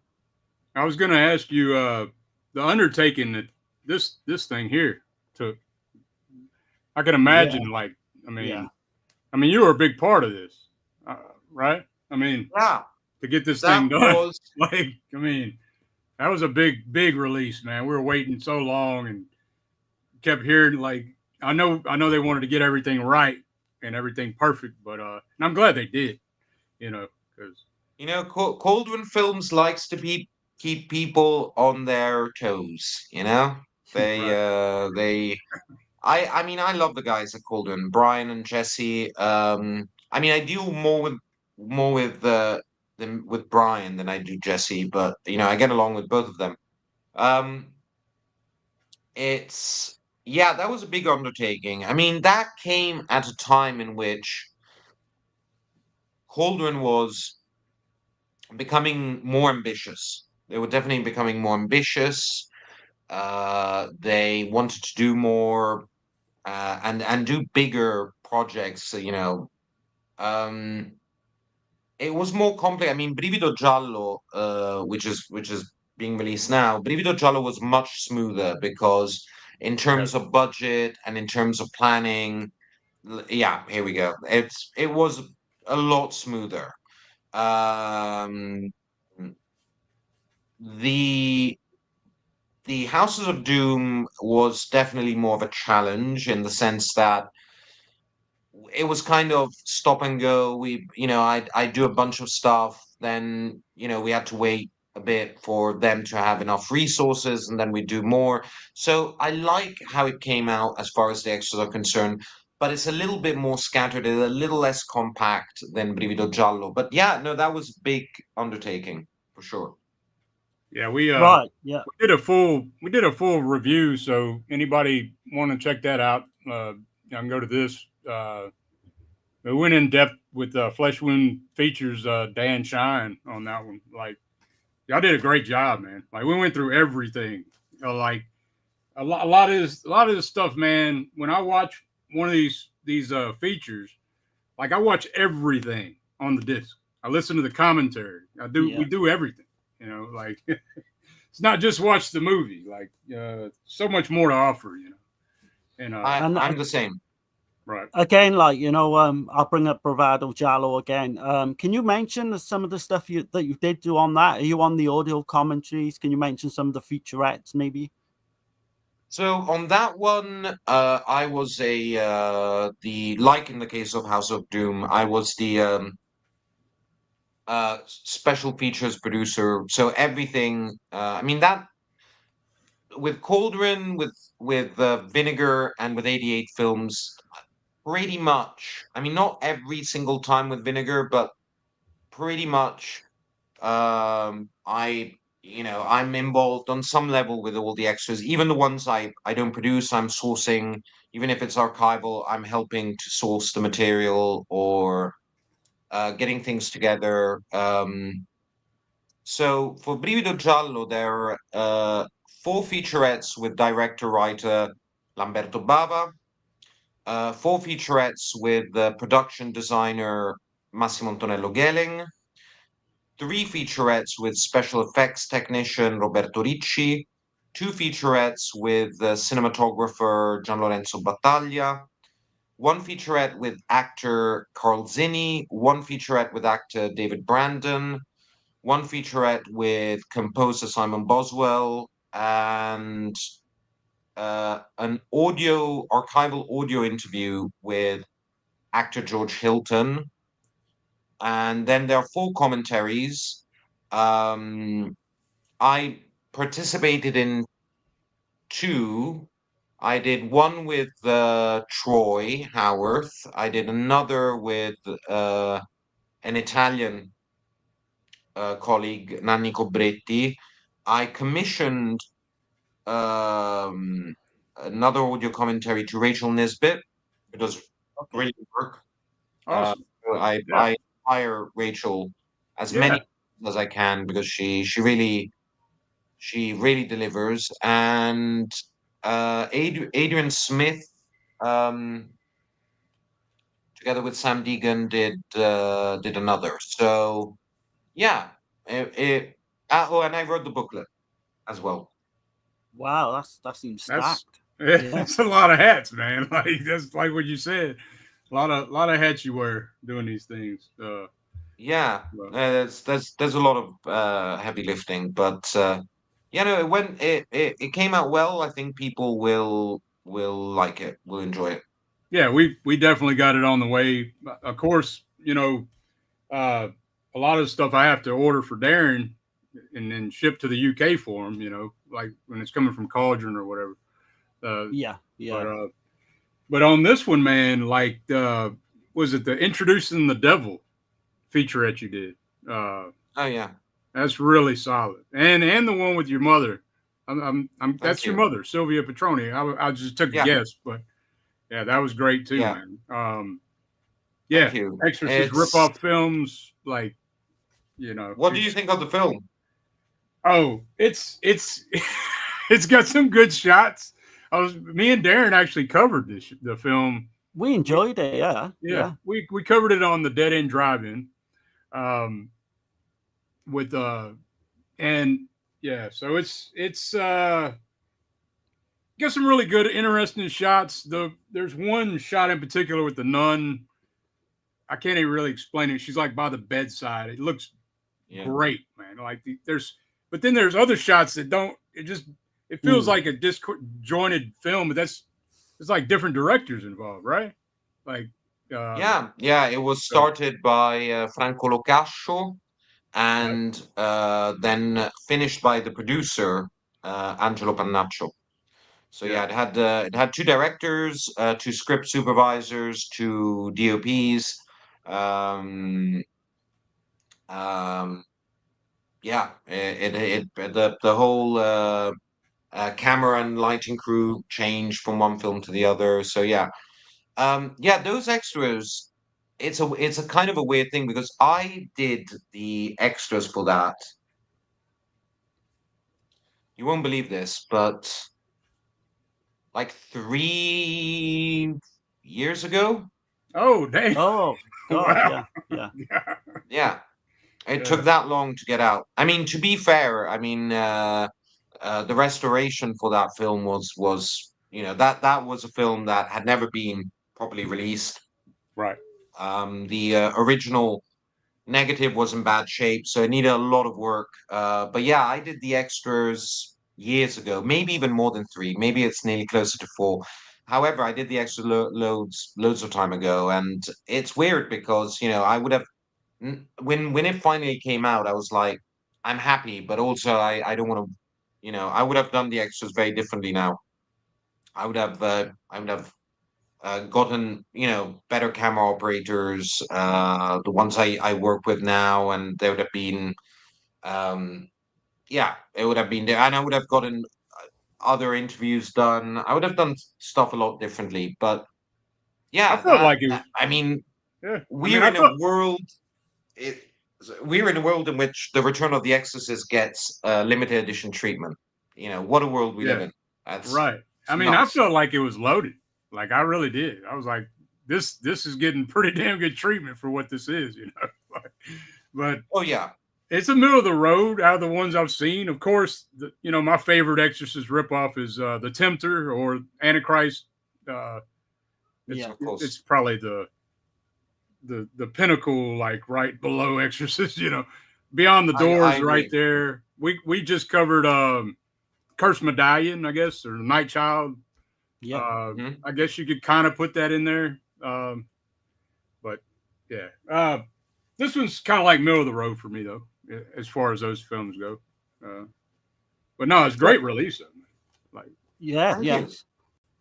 I was going to ask you the undertaking that this thing here took. I can imagine, I mean, you were a big part of this, right? I mean, Yeah, to get this that thing done, was that was a big release, man. We were waiting so long and kept hearing, I know they wanted to get everything right and everything perfect, but and I'm glad they did, because Cauldron Films likes to keep people on their toes. They I mean, I love the guys at Cauldron, Brian and Jesse. I mean, I deal more with Brian than I do Jesse, but I get along with both of them. It's Yeah, that was a big undertaking. I mean, that came at a time in which Cauldron was becoming more ambitious. They were definitely becoming more ambitious. They wanted to do more, and do bigger projects. It was more complex. I mean, Brivido Giallo, which is being released now, Brivido Giallo was much smoother, because in terms of budget and in terms of planning, yeah, here we go. It was a lot smoother. Um, the the Houses of Doom was definitely more of a challenge, in the sense that it was kind of stop and go. I do a bunch of stuff, then we had to wait a bit for them to have enough resources, and then we do more. So I like how it came out as far as the extras are concerned, but it's a little bit more scattered and a little less compact than Brivido Giallo. But yeah, no, that was a big undertaking for sure. yeah, we Right. Yeah. we did a full review. So anybody want to check that out, I can go to this. We went in depth with Flesh Wound Features Dan Shine on that one. Y'all did a great job, man. We went through everything. A lot of this stuff, man. When I watch one of these features, I watch everything on the disc. I listen to the commentary. We do everything. It's not just watch the movie. So much more to offer. And I'm the same. Right. Again, like, I'll bring up Bravado Giallo again. Can you mention some of the stuff that you did do on that? Are you on the audio commentaries? Can you mention some of the featurettes, maybe? So on that one, I was like in the case of House of Doom, I was the special features producer. So everything, I mean that with Cauldron, with Vinegar, and with 88 Films, pretty much. I mean, not every single time with Vinegar, but pretty much. I'm involved on some level with all the extras, even the ones I don't produce. I'm sourcing, even if it's archival. I'm helping to source the material or getting things together. So for Brivido Giallo, there are 4 featurettes with director-writer Lamberto Bava, 4 featurettes with production designer Massimo Antonello Gelling, 3 featurettes with special effects technician Roberto Ricci, 2 featurettes with cinematographer Gian Lorenzo Battaglia, 1 featurette with actor Carl Zinni, 1 featurette with actor David Brandon, 1 featurette with composer Simon Boswell, and an archival audio interview with actor George Hilton. And then there are 4 commentaries. I participated in 2. I did one with Troy Howarth. I did another with an Italian colleague, Nanni Cobretti. I commissioned another audio commentary to Rachel Nisbet. It does Okay. brilliant work. Awesome. Yeah. I hire Rachel as Yeah. many as I can because she really delivers. And Adrian Smith, um, together with Sam Deegan, did another. So yeah, and I wrote the booklet as well. Wow, that seems That's stacked. yeah, Yeah. that's a lot of hats, man. Like that's like what you said. A lot of hats you wear doing these things. Yeah, But there's a lot of heavy lifting, but no, it came out well. I think people will like it, will enjoy it. yeah, we definitely got it on the way. Of course, uh, a lot of the stuff I have to order for Darren and then ship to the UK for him. Like when it's coming from Cauldron or whatever. Yeah. But but on this one, man, like was it the Introducing the Devil featurette you did? Oh yeah, That's really solid, and the one with your mother. thank That's your you. mother, Sylvia Petroni. I just took a Yeah, guess, but yeah, that was great too, yeah, man. thank Yeah, you. Exorcist ripoff films, like What do you it's think of the film? it's it's got some good shots. Me and Darren actually covered the film. We We, enjoyed it. Yeah. yeah, Yeah. we covered it on the Dead End Drive-In, um, with and yeah, so it's got some really good, interesting shots. There's one shot in particular with the nun. I can't even really explain it. She's like by the bedside. It looks Yeah, great, man. Like but then there's other shots that don't. It feels Mm. like a disjointed film, but it's like different directors involved, right? Like, yeah. It was so, started by Franco Locascio right, and then finished by the producer Angelo Pannaccio. So yeah, yeah, it had 2 directors, 2 script supervisors, 2 DOPs. Um, um, yeah, the whole camera and lighting crew changed from one film to the other. So yeah, those extras. It's a kind of a weird thing because I did the extras for that. You won't believe this, but like 3 years ago. oh dang, Oh God. wow, Yeah. Yeah. yeah, Yeah, it yeah, took that long to get out. I mean, to be fair, I mean, the restoration for that film was that was a film that had never been properly released. Right. The original negative was in bad shape, so it needed a lot of work. But yeah, I did the extras years ago, maybe even more than 3. Maybe it's nearly closer to 4. However, I did the extra loads of time ago, and it's weird because I would have when it finally came out, I was like, I'm happy, but also I don't want to, I would have done the extras very differently now. I would have gotten better camera operators, the ones I work with now, and there would have been yeah, it would have been there, and I would have gotten other interviews done. I would have done stuff a lot differently, but I yeah, felt like it was. I mean, Yeah. I mean, we're I in a felt. world. It, we're in a world in which the Return of the Exorcist gets limited edition treatment. What a world we live Yeah. in. That's Right. I it's mean, I nuts. felt like it was loaded. Like I really did. I was like, this is getting pretty damn good treatment for what this is, but Oh yeah. it's a middle of the road out of the ones I've seen. Of course, my favorite Exorcist ripoff is the Tempter or Antichrist. It's Yeah. Of course. it's probably the pinnacle, like right below Exorcist. Beyond the I Doors, right agree. there. We just covered Cursed Medallion, I guess, or Night Child. Yeah. Mhm. I guess you could kind of put that in there. But yeah, this one's kind of like middle of the road for me though, as far as those films go. But no, it's a Well, great release. Like, yeah, Thank you. yes.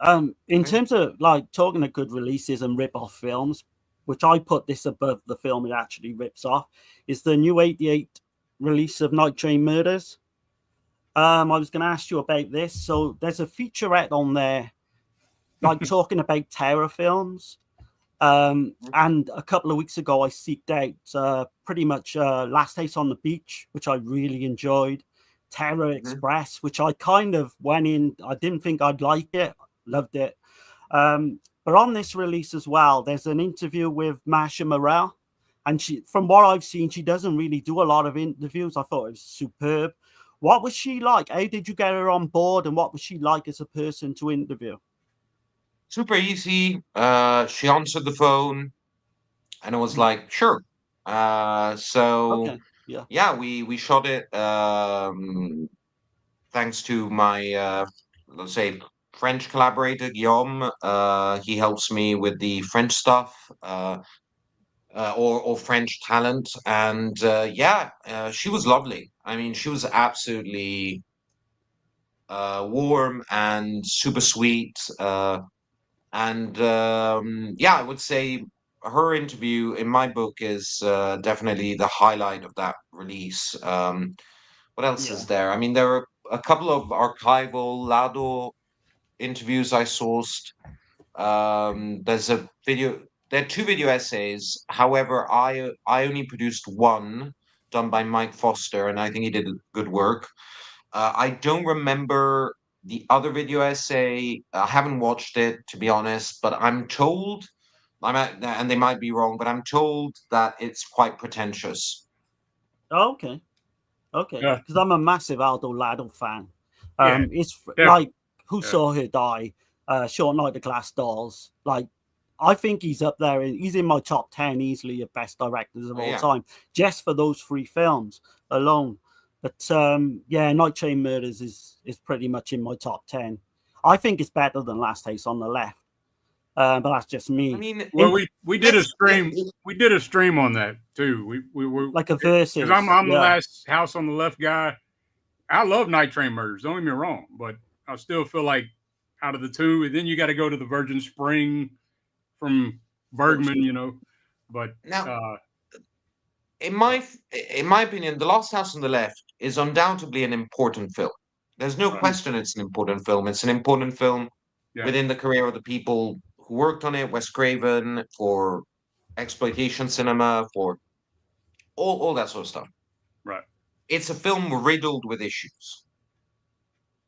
In Thank terms of like talking of good releases and rip-off films, which I put this above the film it actually rips off, is the new 88 release of Night Train Murders. I was going to ask you about this. So there's a featurette on there, like talking about terror films. And a couple of weeks ago, I seeked out pretty much Last House on the Beach, which I really enjoyed. Terror Express, which I kind of went in. I didn't think I'd like it. Loved it. But on this release as well, there's an interview with Masha Morel. And she, from what I've seen, she doesn't really do a lot of interviews. I thought it was superb. What was she like? How did you get her on board? And what was she like as a person to interview? Super easy. She answered the phone, and I was like, sure. So Okay. Yeah. yeah, we shot it. Thanks to my let's say French collaborator Guillaume. He helps me with the French stuff. Or French talent, and yeah, she was lovely. I mean, she was absolutely warm and super sweet. And yeah, I would say her interview in my book is definitely the highlight of that release. What else Yeah. is there? I mean, there are a couple of archival Lado interviews I sourced. There's a video. There are 2 video essays. However, I only produced one done by Mike Foster, and I think he did good work. I don't remember the other video essay. I haven't watched it, to be honest, but I'm told, and they might be wrong, but I'm told that it's quite pretentious. Oh, okay. Okay. yeah, Because I'm a massive Aldo Lado fan. yeah, It's definitely. like Who Yeah. Saw Her Die, Short Night of Glass Dolls. Like, I think he's up there. He's in my top 10 easily of best directors of all Yeah. time, just for those 3 films alone. But yeah, Night Train Murders is pretty much in my top 10. I think it's better than Last House on the Left. But that's just I me. mean, Well, we did a let's let, stream. We did a stream on that too. We were Like a because versus. I'm the Yeah. last house on the left guy. I love Night Train Murders. Don't get me wrong, but I still feel like out of the 2, and then you got to go to the Virgin Spring from Bergman, But now, in my opinion, The Last House on the Left is undoubtedly an important film. There's no right, question it's an important film. It's an important film yeah, within the career of the people who worked on it, Wes Craven, for exploitation cinema, for all that sort of stuff. right, It's a film riddled with issues,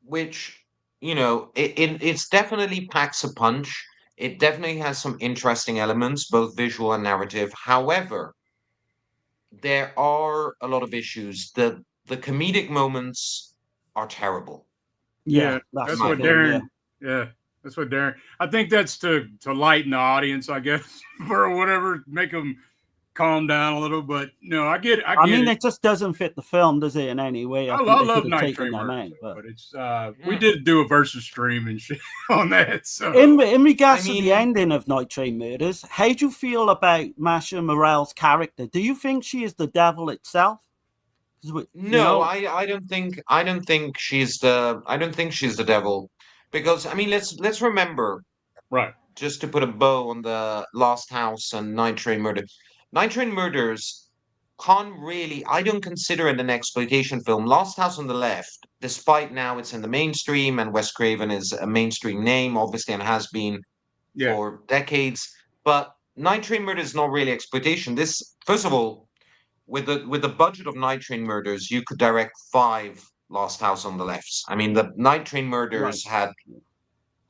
which, it's definitely packs a punch. It definitely has some interesting elements, both visual and narrative. However, there are a lot of issues. The comedic moments are terrible, Yeah, yeah. in that's That's the my what opinion. thing. Yeah. Darren. Yeah, That's what Darren. I think that's to lighten the audience, I guess, or whatever, make them calm down a little. But no, I get I mean, it. it just doesn't fit the film, does it? In any way, I I think they love could have Night taken Train them Murders, out. but it's we did do a versus stream and shit on that. So in regards I to the mean- ending of Night Train Murders, how do you feel about Masha Morel's character? Do you think she is the devil itself? 'Cause No, I don't think she's the devil, because I mean let's remember, right, just to put a bow on the Last House and Night Train Murder. Night Train Murders can't really, I don't consider it an exploitation film. Last House on the Left, despite now it's in the mainstream and Wes Craven is a mainstream name, obviously, and has been yeah, for decades. But Night Train Murder is not really exploitation. This, first of all, with the budget of Night Train Murders, you could direct 5 Last House on the Lefts. I mean, the Night Train Murders had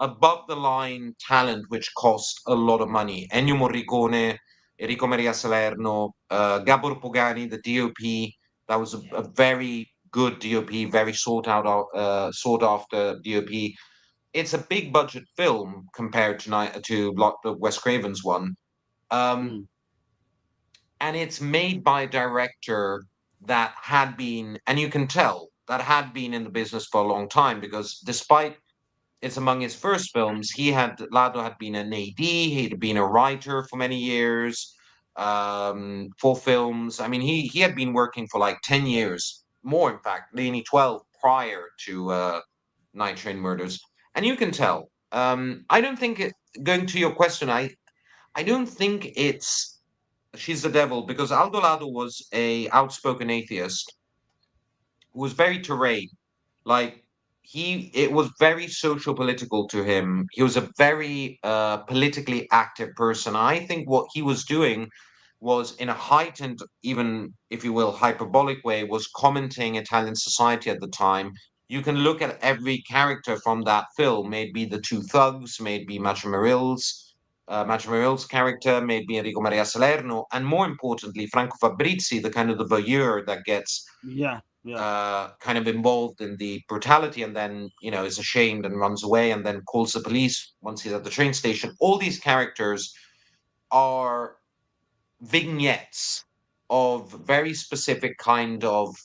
above the line talent which cost a lot of money. Ennio Morricone, Enrico Maria Salerno, Gabor Pogani, the DOP. That was a very good DOP, very sought after DOP. It's a big budget film compared to the Wes Craven's one. Mm. And it's made by a director that had been, and you can tell that had been in the business for a long time, because despite it's among his first films, Lado had been an AD, he'd been a writer for many years, for films. I mean, he had been working for like 10 years, more in fact, nearly 12 prior to Night Train Murders. And you can tell. I don't think going to your question, I don't think it's she's the devil, because Aldo Lado was a outspoken atheist who was very terrain. Like it was very social political to him. He was a very politically active person. I think what he was doing was, in a heightened, even if you will, hyperbolic way, was commenting Italian society at the time. You can look at every character from that film, maybe the two thugs, maybe Macho Maril's character, maybe Enrico Maria Salerno, and more importantly, Franco Fabrizi, the kind of the voyeur that gets Yeah. kind of involved in the brutality, and then is ashamed and runs away, and then calls the police once he's at the train station. All these characters are vignettes of very specific kind of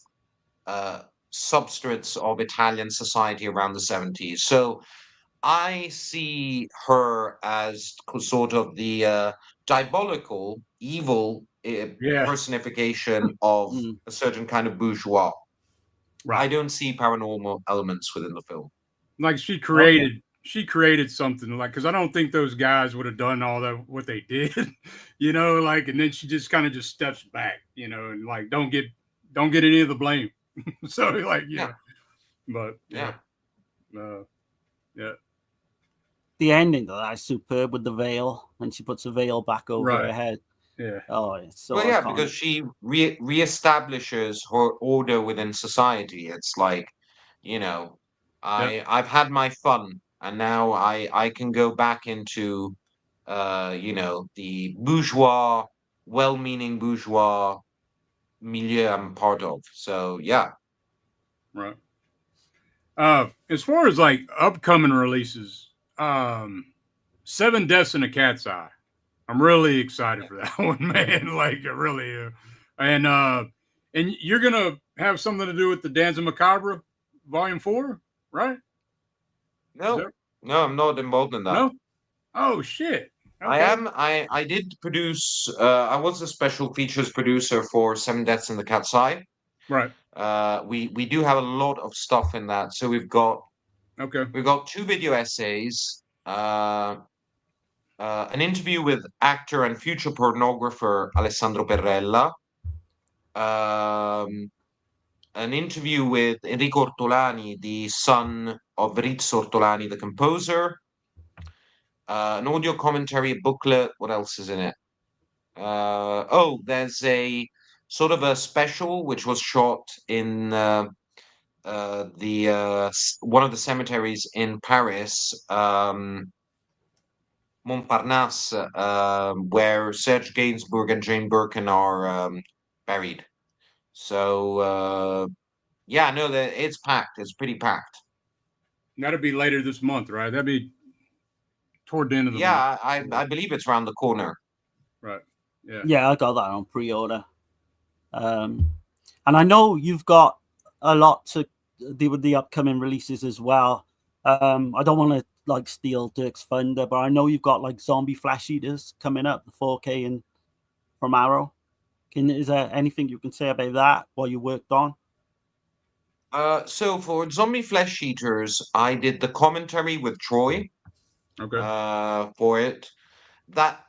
uh, substrates of Italian society around the 70s. So I see her as sort of the diabolical, evil yeah, personification of Mm. a certain kind of bourgeois. right. I don't see paranormal elements within the film. Like Okay. she created something, like, because I don't think those guys would have done all that what they did, like, and then she just kind of just steps back, and like don't get any of the blame. So like, Yeah, but yeah. yeah, The ending to that is superb with the veil, when she puts the veil back over her right, head. yeah, Oh, it's so Well, yeah, iconic. because she reestablishes her order within society. It's like, you know, yeah, I've had my fun, and now I can go back into, the bourgeois, well-meaning bourgeois milieu I'm part of. So yeah. right. As far as like upcoming releases, Seven Deaths in a Cat's Eye. I'm really excited for that one, man. Like, I really am. And you're gonna have something to do with the Danza Macabre, Volume 4, right? Is No, that no, I'm not involved in that. no? Oh shit. I Okay. am. I did produce. I was a special features producer for Seven Deaths in the Cat's Eye. Right. We do have a lot of stuff in that. So Okay. we've got 2 video essays, an interview with actor and future pornographer Alessandro Perrella, um, an interview with Enrico Ortolani, the son of Rizzo Ortolani, the composer, an audio commentary, a booklet. What else is in it? There's a sort of a special which was shot in one of the cemeteries in Paris, Montparnasse, where Serge Gainsbourg and Jane Birkin are buried. So no, it's packed. It's pretty packed. That'll be later this month, right? That'd be toward the end of the month. Yeah, I believe it's around the corner. Right. Yeah. Yeah, I got that on pre-order. And I know you've got a lot to do with the upcoming releases as well. I don't want to like steal Dirk's thunder, but I know you've got like Zombie Flesh Eaters coming up, the 4K and from Arrow. Is there anything you can say about that? What you worked on? So for Zombie Flesh Eaters, I did the commentary with Troy. Okay. For it. That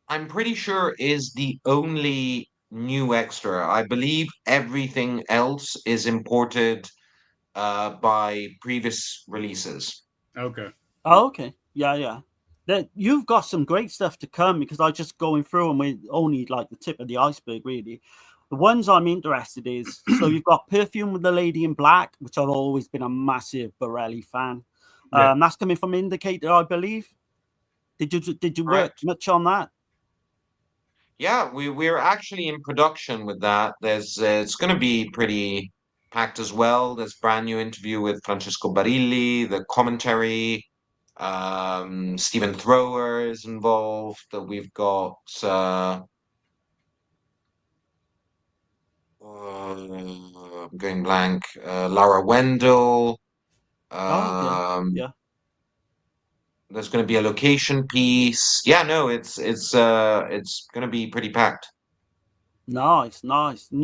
I'm pretty sure is the only new extra. I believe everything else is imported by previous releases. Okay. Oh, okay. Yeah. You've got some great stuff to come because I just going through and we're only like the tip of the iceberg, really. The ones I'm interested is so you've got Perfume with the Lady in Black, which I've always been a massive Borelli fan. Yeah. That's coming from Indicator, I believe. Did you work Correct. much on that? Yeah, we're actually in production with that. There's it's going to be pretty packed as well. There's brand new interview with Francesco Barilli, the commentary. Stephen Thrower is involved. We've got I'm going blank. Lara Wendell. Oh, okay. Um, Yeah. there's going to be a location piece. Yeah, no, it's going to be pretty packed. Nice. And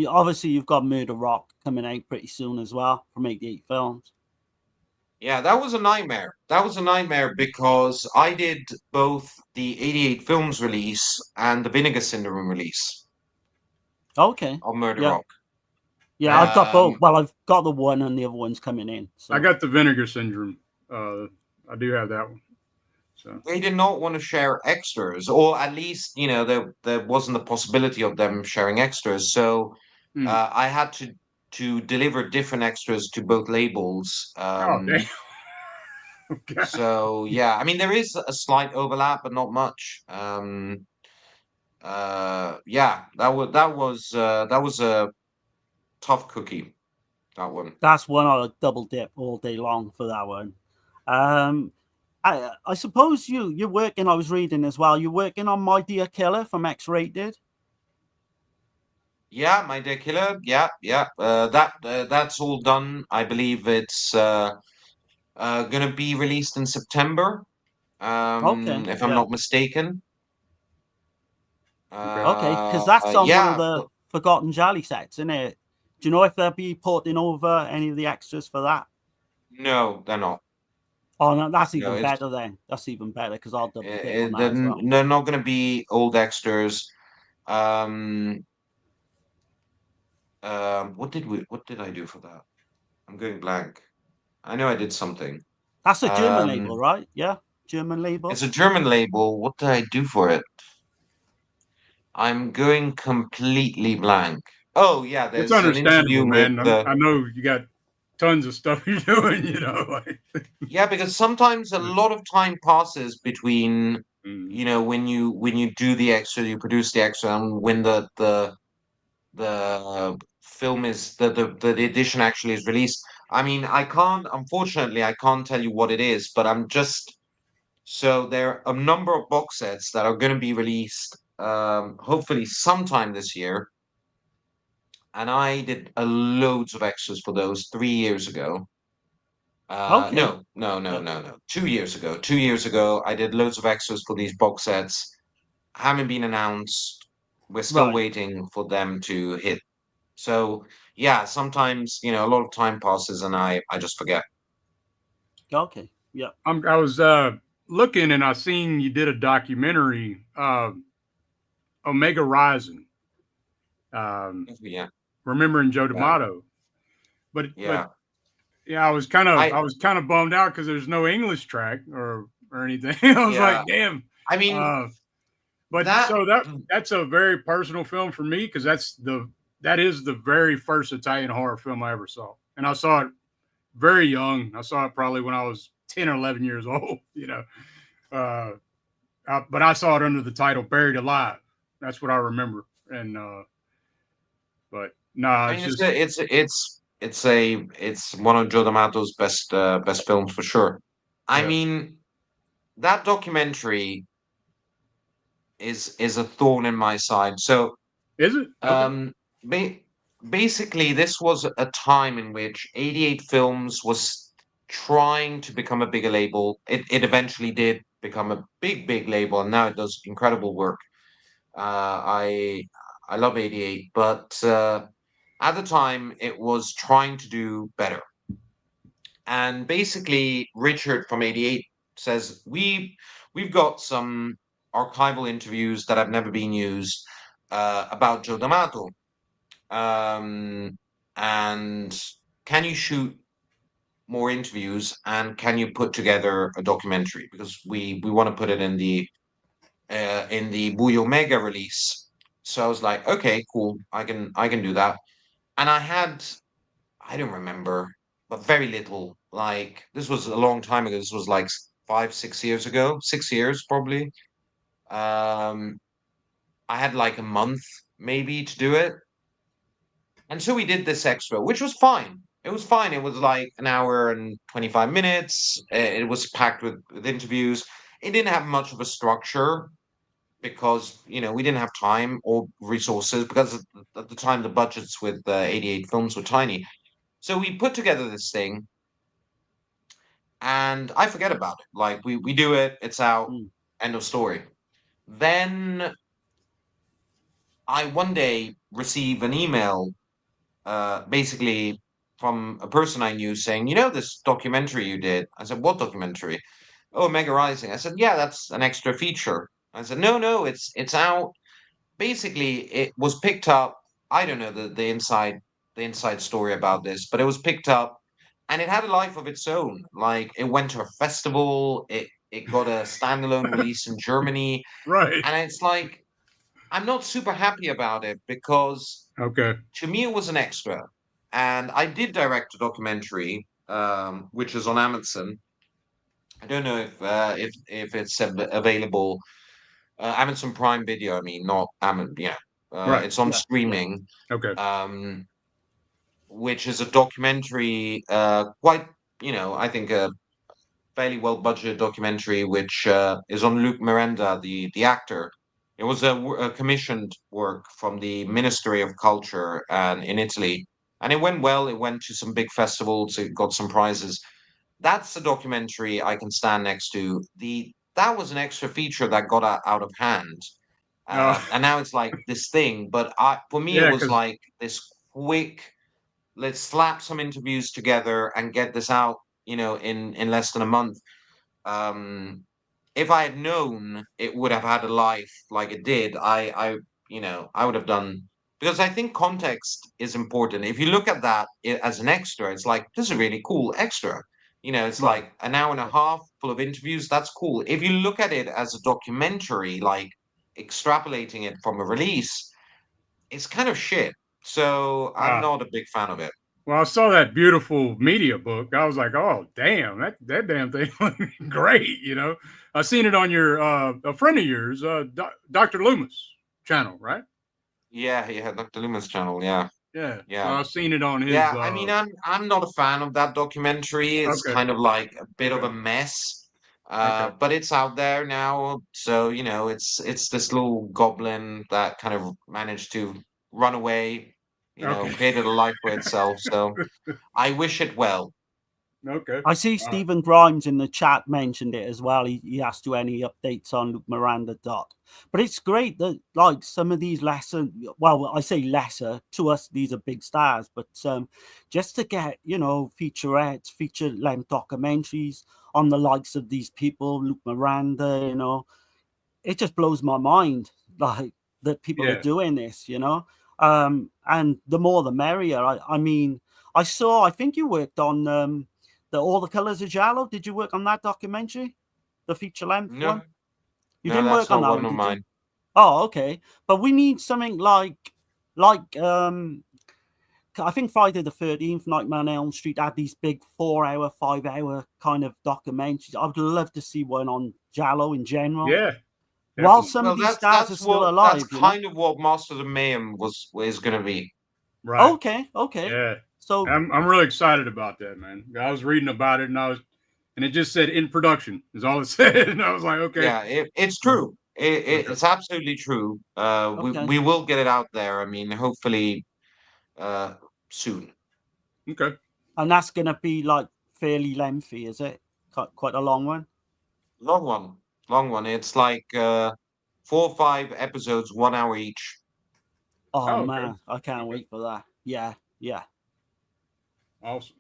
obviously, you've got Murder Rock coming out pretty soon as well from 88 Films. Yeah, that was a nightmare. That was a nightmare because I did both the 88 Films release and the Vinegar Syndrome release Okay. of Murder Yeah. Rock. Yeah, I've got both. Um, Well, I've got the one and the other one's coming in. So. I got the Vinegar Syndrome. I do have that one. So they did not want to share extras, or at least, there wasn't the possibility of them sharing extras. So Hmm. I had to deliver different extras to both labels. Oh damn. Okay. So yeah, I mean there is a slight overlap, but not much. Yeah, that was a tough cookie. That one. That's one I double dip all day long for that one. I suppose you're working. I was reading as well. You're working on My Dear Killer from X-Rated. Yeah, My Dear Killer. Yeah. That's all done. I believe it's gonna be released in September. Okay, If I'm yeah, not mistaken. okay, because that's on one of Yeah. the Forgotten Jolly sets, isn't it? Do you know if they'll be porting over any of the extras for that? No, they're not. Oh, no, that's No, even better then. That's even better because I'll double dip on they're, that as well. they're not gonna be old extras. Um, what did I do for that? I'm going blank. I know I did something. That's a German Um, label, right? Yeah, German label. it's a German label. What did I do for it? I'm going completely blank. Oh yeah, It's there's an understandable, interview with man. I know you got tons of stuff you're doing. Like, yeah, because sometimes a yeah. lot of time passes between Mm. when you do the extra, you produce the extra, and when the film is the edition actually is released. I mean, unfortunately, I can't tell you what it is, but I'm just so there are a number of box sets that are going to be released, hopefully sometime this year. And I did loads of extras for those 3 years ago. Okay. No. Yeah. 2 years ago. 2 years ago, I did loads of extras for these box sets. Haven't been announced. We're still Right. waiting for them to hit. So yeah, sometimes a lot of time passes and I just forget. Okay. Yeah. I was looking and I seen you did a documentary, Omega Rising. Yeah, Remembering Joe yeah, D'Amato, but yeah. yeah, I I was kind of bummed out because there's no English track or anything. I was yeah. like, damn. I mean But that. so that's a very personal film for me because that is the very first Italian horror film I ever saw, and I saw it very young. I saw it probably when I was 10 or 11 years old. But I saw it under the title "Buried Alive." That's what I remember. And but no, I it's mean, just it's one of Joe D'Amato's best films for sure. I yeah. mean, that documentary is a thorn in my side. So Is it? Okay. ba- basically, this was a time in which 88 Films was trying to become a bigger label. It eventually did become a big label, and now it does incredible work. I love 88, but at the time it was trying to do better. And basically, Richard from 88 says we've got some archival interviews that have never been used about Joe D'Amato. Um, and can you shoot more interviews and can you put together a documentary? Because we want to put it in the Buio Mega release. So I was like, okay, cool, I can do that. And I don't remember, but very little. Like this was a long time ago. This was like 5, 6 years ago, 6 years probably. Um, I had like a month maybe to do it. And so we did this extra, which was fine. It was fine. It was like an hour and 25 minutes. It was packed with interviews. It didn't have much of a structure because, we didn't have time or resources because at the time the budgets with 88 Films were tiny. So we put together this thing and I forget about it. Like we do it, it's out, Mm. end of story. Then I one day receive an email basically from a person I knew saying, this documentary you did. I said, what documentary? Oh, Mega Rising. I said, yeah, that's an extra feature. I said, no, it's out. Basically, it was picked up. I don't know the inside story about this, but it was picked up, and it had a life of its own. Like it went to a festival. It got a standalone release in Germany, Right. and it's like I'm not super happy about it because Okay. to me it was an extra. And I did direct a documentary, which is on Amazon. I don't know if it's available. Amazon Prime Video. I mean, not Amazon. Yeah, Right. it's on Yeah, yeah. streaming. Okay. Um, which is a documentary. Quite, I think a fairly well budgeted documentary, which is on Luke Miranda, the actor. It was a commissioned work from the Ministry of Culture and in Italy, and it went well. It went to some big festivals. It got some prizes. That's a documentary I can stand next to. That was an extra feature that got out of hand, Uh, and now it's like this thing. But for me, it yeah, was because like this quick. Let's slap some interviews together and get this out. In less than a month. Um, if I had known it would have had a life like it did, I would have done because I think context is important. If you look at that as an extra, it's like this is a really cool extra. It's right. like an hour and a half full of interviews. That's cool. If you look at it as a documentary, like extrapolating it from a release, it's kind of shit. So I'm Uh, not a big fan of it. well, I saw that beautiful media book. I was like, oh, damn, that damn thing looked great. I seen it on your a friend of yours, Dr. Loomis channel, right? Yeah, Dr. Loomis channel. Yeah, Yeah. So yeah. I've seen it on his. Yeah, I mean, I'm not a fan of that documentary. It's Okay. kind of like a bit of Okay. a mess. Okay. But it's out there now, so it's this little goblin that kind of managed to run away, Okay. created a life for itself. So I wish it well. Okay. I see Stephen Grimes in the chat mentioned it as well. He asked you any updates on Luke Miranda dot. But it's great that like some of these lesser, well, I say lesser to us, these are big stars, but just to get featurettes, feature length documentaries on the likes of these people, Luke Miranda, it just blows my mind like that people are Yeah. doing this. And the more the merrier. I mean, I think you worked on All the Colors of Giallo. Did you work on that documentary, the feature length No, one? You no, didn't that's work on not that one one, of did you? mine. Oh, okay. But we need something like I think Friday the 13th, Nightmare on Elm Street had these big 4-hour, 5-hour kind of documentaries. I would love to see one on Giallo in general. Yeah. While Definitely. some Well, of these that's stars are that's still what that's alive, kind of what Masters of Mayhem is going to be. Right. Okay. Yeah. So I'm really excited about that, man. I was reading about it and I was and it just said in production is all it said, and I was like, okay, Yeah, it's true. It's absolutely true. Okay. We will get it out there. I mean, hopefully, soon. okay. And that's going to be like fairly lengthy, is it? Quite a long one. Long one, long one. It's like 4 or 5 episodes, 1 hour each. Oh Oh, okay. man, I can't Okay. wait for that. Yeah, yeah. Awesome.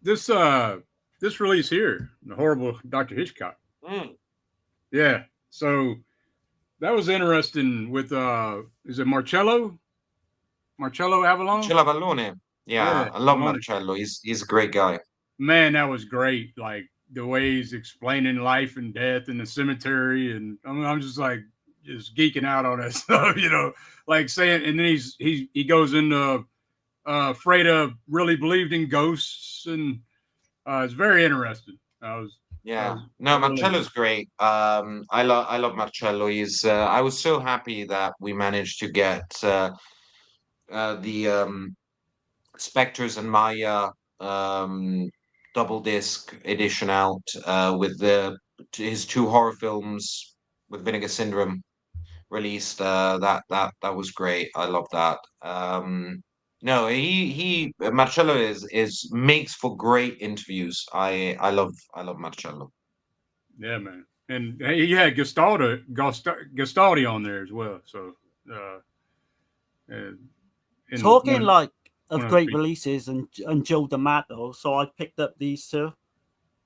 This this release here, the horrible Dr. Hitchcock. Mm. Yeah. So that was interesting with is it Marcello? Marcello Avalon? Cilavallone. Yeah, Yeah, I love Maloney. Marcello. He's a great guy. Man, that was great. Like the way he's explaining life and death in the cemetery, and I'm just like just geeking out on that stuff, like saying. And then he goes into Freda really believed in ghosts, and it's very interesting. I Yeah. was I No, really Marcello's great. I love Marcello. He's I was so happy that we managed to get the Spectres and Maya double disc edition out with his 2 horror films with Vinegar Syndrome released. That was great. I love that. No, he Marcello is makes for great interviews. I love Marcello. yeah, man. And he had Gastaldi on there as well. So uh, uh, in Talking one like one of of the great features. releases and Joe D'Amato, so I picked up these two: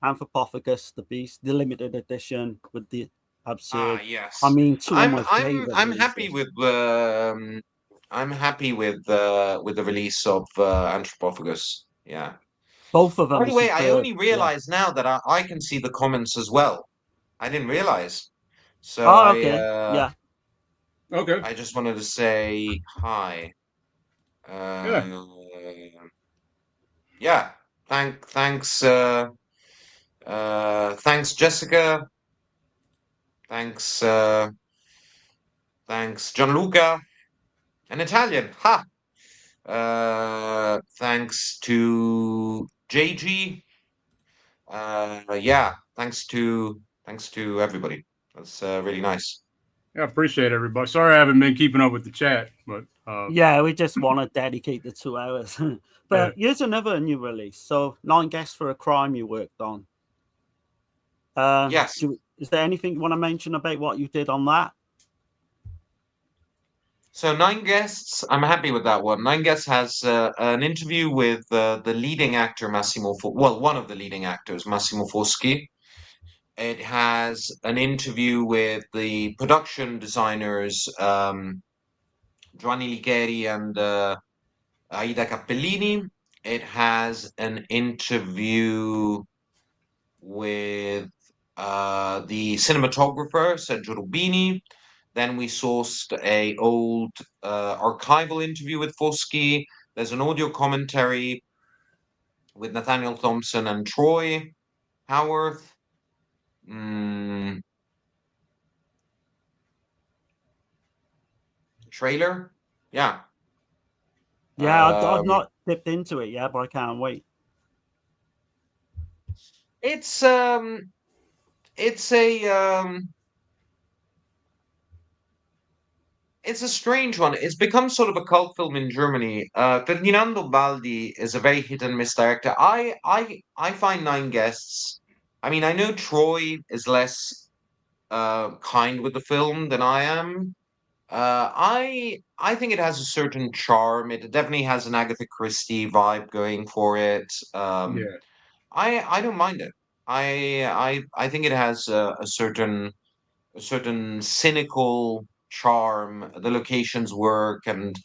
Anthropophagus, the Beast, the limited edition with the Ah, absurd. I yes. mean, two of my favorite I'm happy releases. with with the release of Anthropophagus. Yeah. Both of By them are the way, I superb. only Yeah. realized now that I can see the comments as well. I didn't realize. So Oh, okay. Yeah. Okay. I just wanted to say hi. Yeah. Uh, yeah. Thanks thanks Jessica. Thanks thanks Gianluca. An Italian. Ha. Thanks to JG. Yeah, thanks to everybody. That's really nice. Yeah, I appreciate everybody. Sorry I haven't been keeping up with the chat, but Yeah, we just want to dedicate the 2 hours. yeah. But here's another new release. So, 9 Guests for a Crime you worked on. Yes. Is there anything you want to mention about what you did on that? So 9 Guests, I'm happy with that one. 9 Guests has an interview with the leading actor well, one of the leading actors, Massimo Foschi. It has an interview with the production designers, Giovanni Licheri and Aida Cappellini. It has an interview with the cinematographer Sergio Rubini. Then we sourced a old archival interview with Foschi. There's an audio commentary with Nathaniel Thompson and Troy Howarth. Trailer, yeah. Yeah, I've Um, not dipped into it yet, but I can't wait. it's um, it's a it's a strange one. It's become sort of a cult film in Germany. Ferdinando Baldi is a very hit and miss director. I find 9 Guests. I mean, I know Troy is less kind with the film than I am. I think it has a certain charm. It definitely has an Agatha Christie vibe going for it. Yeah. I don't mind it. I think it has a certain cynical charm. The locations work, and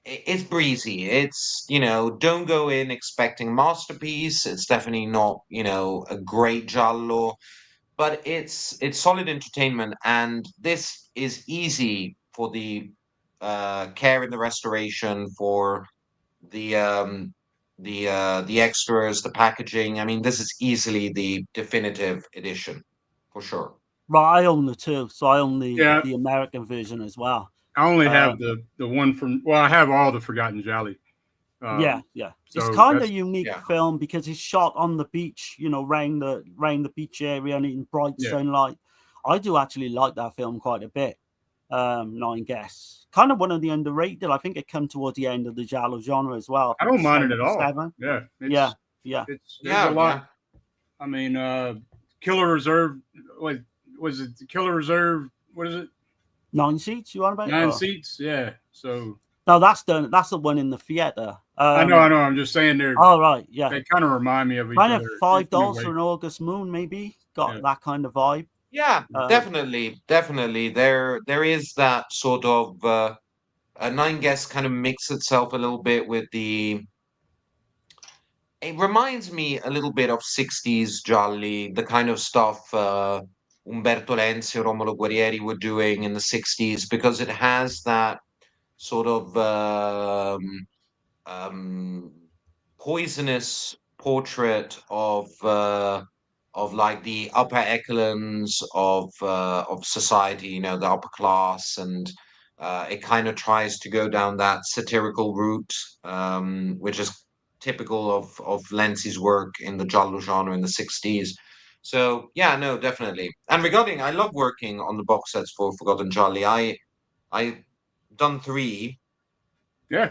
it's breezy. It's, don't go in expecting a masterpiece. It's definitely not, a great giallo, but it's solid entertainment, and this is easy for the care in the restoration, for the the extras, the packaging. I mean, this is easily the definitive edition for sure. Right, I own the two, so I own Yeah. the American version as well. I only Uh, have the one from. Well, I have all the Forgotten Jolly. Yeah. It's So kind of that's a unique Yeah. film because it's shot on the beach, around the beach area and in bright Yeah. sunlight. I do actually like that film quite a bit. Nine Guests, kind of one of the underrated. I think it come towards the end of the giallo genre as well. I don't mind it like at all. 7. Yeah, Yeah. there's a Yeah, lot. yeah. I mean, Killer Reserve. What was it? Killer Reserve. What is it? 9 seats. You want about? 9 Oh. seats. Yeah. So No, that's the one in the theater. I know. I'm just saying they're. Oh right, yeah. They kind of remind me of each Kind other. of in a $5 way. for an August Moon, maybe got Yeah. that kind of vibe. Yeah, definitely. There is that sort of Nine Guests kind of mix itself a little bit with the. It reminds me a little bit of 60s Jolly, the kind of stuff Umberto Lenzi or Romolo Guerrieri were doing in the 60s, because it has that sort of um, poisonous portrait of like the upper echelons of society, the upper class, and it kind of tries to go down that satirical route, which is typical of Lenzi's work in the giallo genre in the 60s. So yeah, no, definitely. And regarding, I love working on the box sets for Forgotten Jolly. I done 3. Yeah.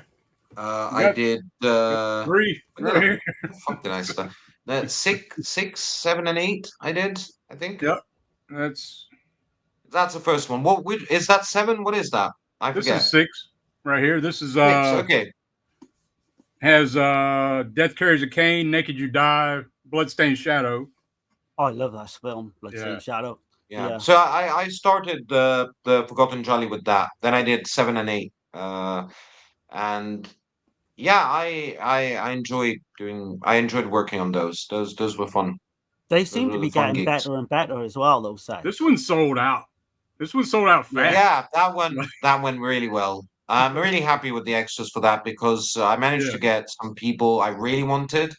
I Got did 3 no, right here. fuck did I start? 6, 7, and 8. I did. I think Yep. That's that's the first one. Is that 7? What is that? I this forget. is 6 right here. This is 6. Okay. has Death Carries a Cane, Naked You Die, Bloodstained Shadow. Oh, I love that film, Bloodstained Yeah. Shadow. Yeah. Yeah. So I started the Forgotten Jolly with that. Then I did 7 and 8. And yeah, I enjoyed working on those. Those were fun. They Those seem to were be the fun getting gigs. better and better as well. Those sets. This one sold out. This one sold out Yeah. fast. Yeah, that went really well. I'm really happy with the extras for that, because I managed to get some people I really wanted.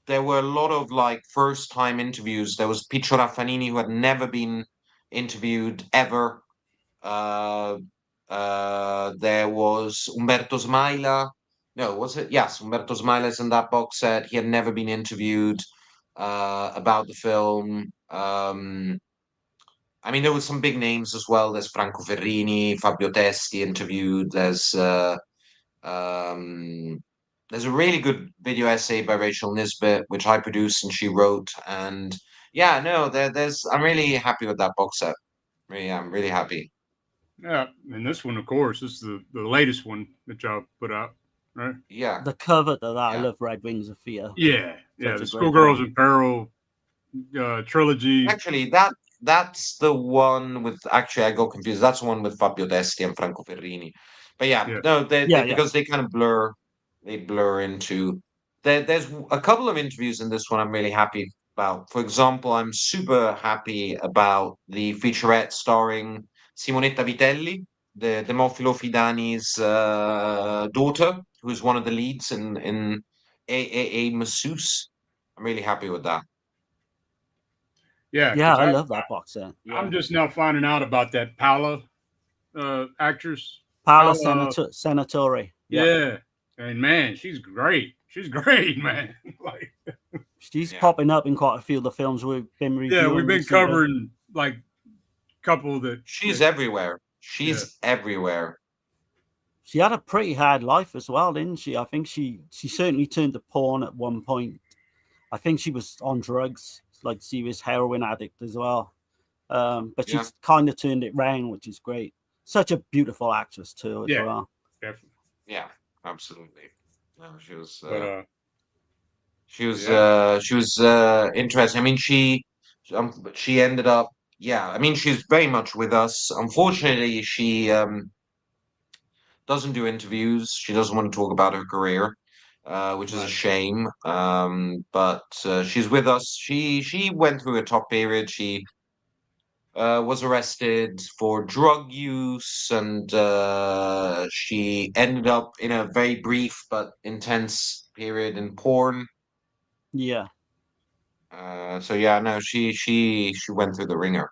There were a lot of like first time interviews. There was Piccio Raffanini, who had never been interviewed ever. Uh, there was Umberto Smaila. No, was it? Yes, Umberto Smaila is in that box set. He had never been interviewed about the film. I mean, there were some big names as well. There's Franco Ferrini, Fabio Testi interviewed. Um, there's a really good video essay by Rachel Nisbet, which I produced and she wrote. And yeah, no, there's. I'm really happy with that box set. Really, I'm really happy. Yeah, and this one, of course, this is the latest one that y'all put out, right? Yeah, The cover to that, I yeah. love Red Wings of Fear. Yeah, Such a the great Schoolgirls film. in Peril trilogy. Actually, that's the one with. Actually, I got confused. That's the one with Fabio Testi and Franco Ferrini. But yeah, Yeah. no, Yeah. because they kind of blur. They blur into. There's a couple of interviews in this one I'm really happy about. For example, I'm super happy about the featurette starring Simonetta Vitelli, the Demofilo Fidani's daughter, who's one of the leads in A Masseuse. I'm really happy with that. Yeah, Yeah, because I love that box set. Yeah. I'm just now finding out about that Paola actress. Paola Paola, Senatore. yeah, and man, she's great. She's great, man. Like, She's Yeah. popping up in quite a few of the films we've been reviewing. yeah, we've been recently. covering like a couple that She's that, everywhere. She's everywhere. She had a pretty hard life as well, didn't she? I think she certainly turned to porn at one point. I think she was on drugs, like serious heroin addict as well. But Yeah. she's kind of turned it round, which is great. Such a beautiful actress too, as Yeah. well. definitely. Yeah, absolutely. No, she was. But She was. yeah. She was interesting. I mean, she ended up. Yeah, I mean, she's very much with us. Unfortunately, she doesn't do interviews. She doesn't want to talk about her career, which is a Right. shame. But she's with us. She went through a tough period. She was arrested for drug use, and she ended up in a very brief but intense period in porn. Yeah. So yeah, no, she went through the ringer.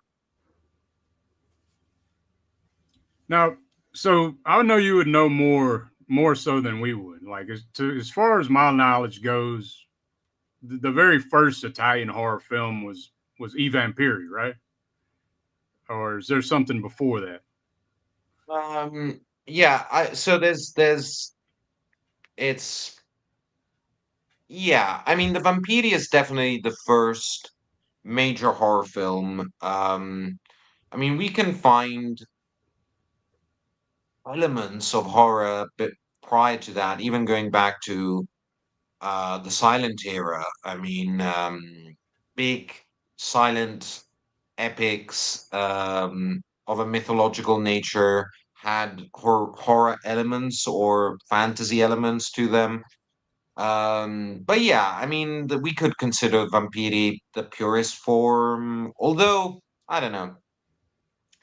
Now, so I know you would know more more so than we would. Like as far as my knowledge goes, the very first Italian horror film was I Vampiri, right? Or is there something before that? Yeah, so there's it's yeah, I mean the Vampiri is definitely the first major horror film. I mean we can find elements of horror but prior to that, even going back to the silent era. I mean big silent epics of a mythological nature had horror elements or fantasy elements to them. But yeah, I mean, we could consider Vampiri the purest form, although I don't know.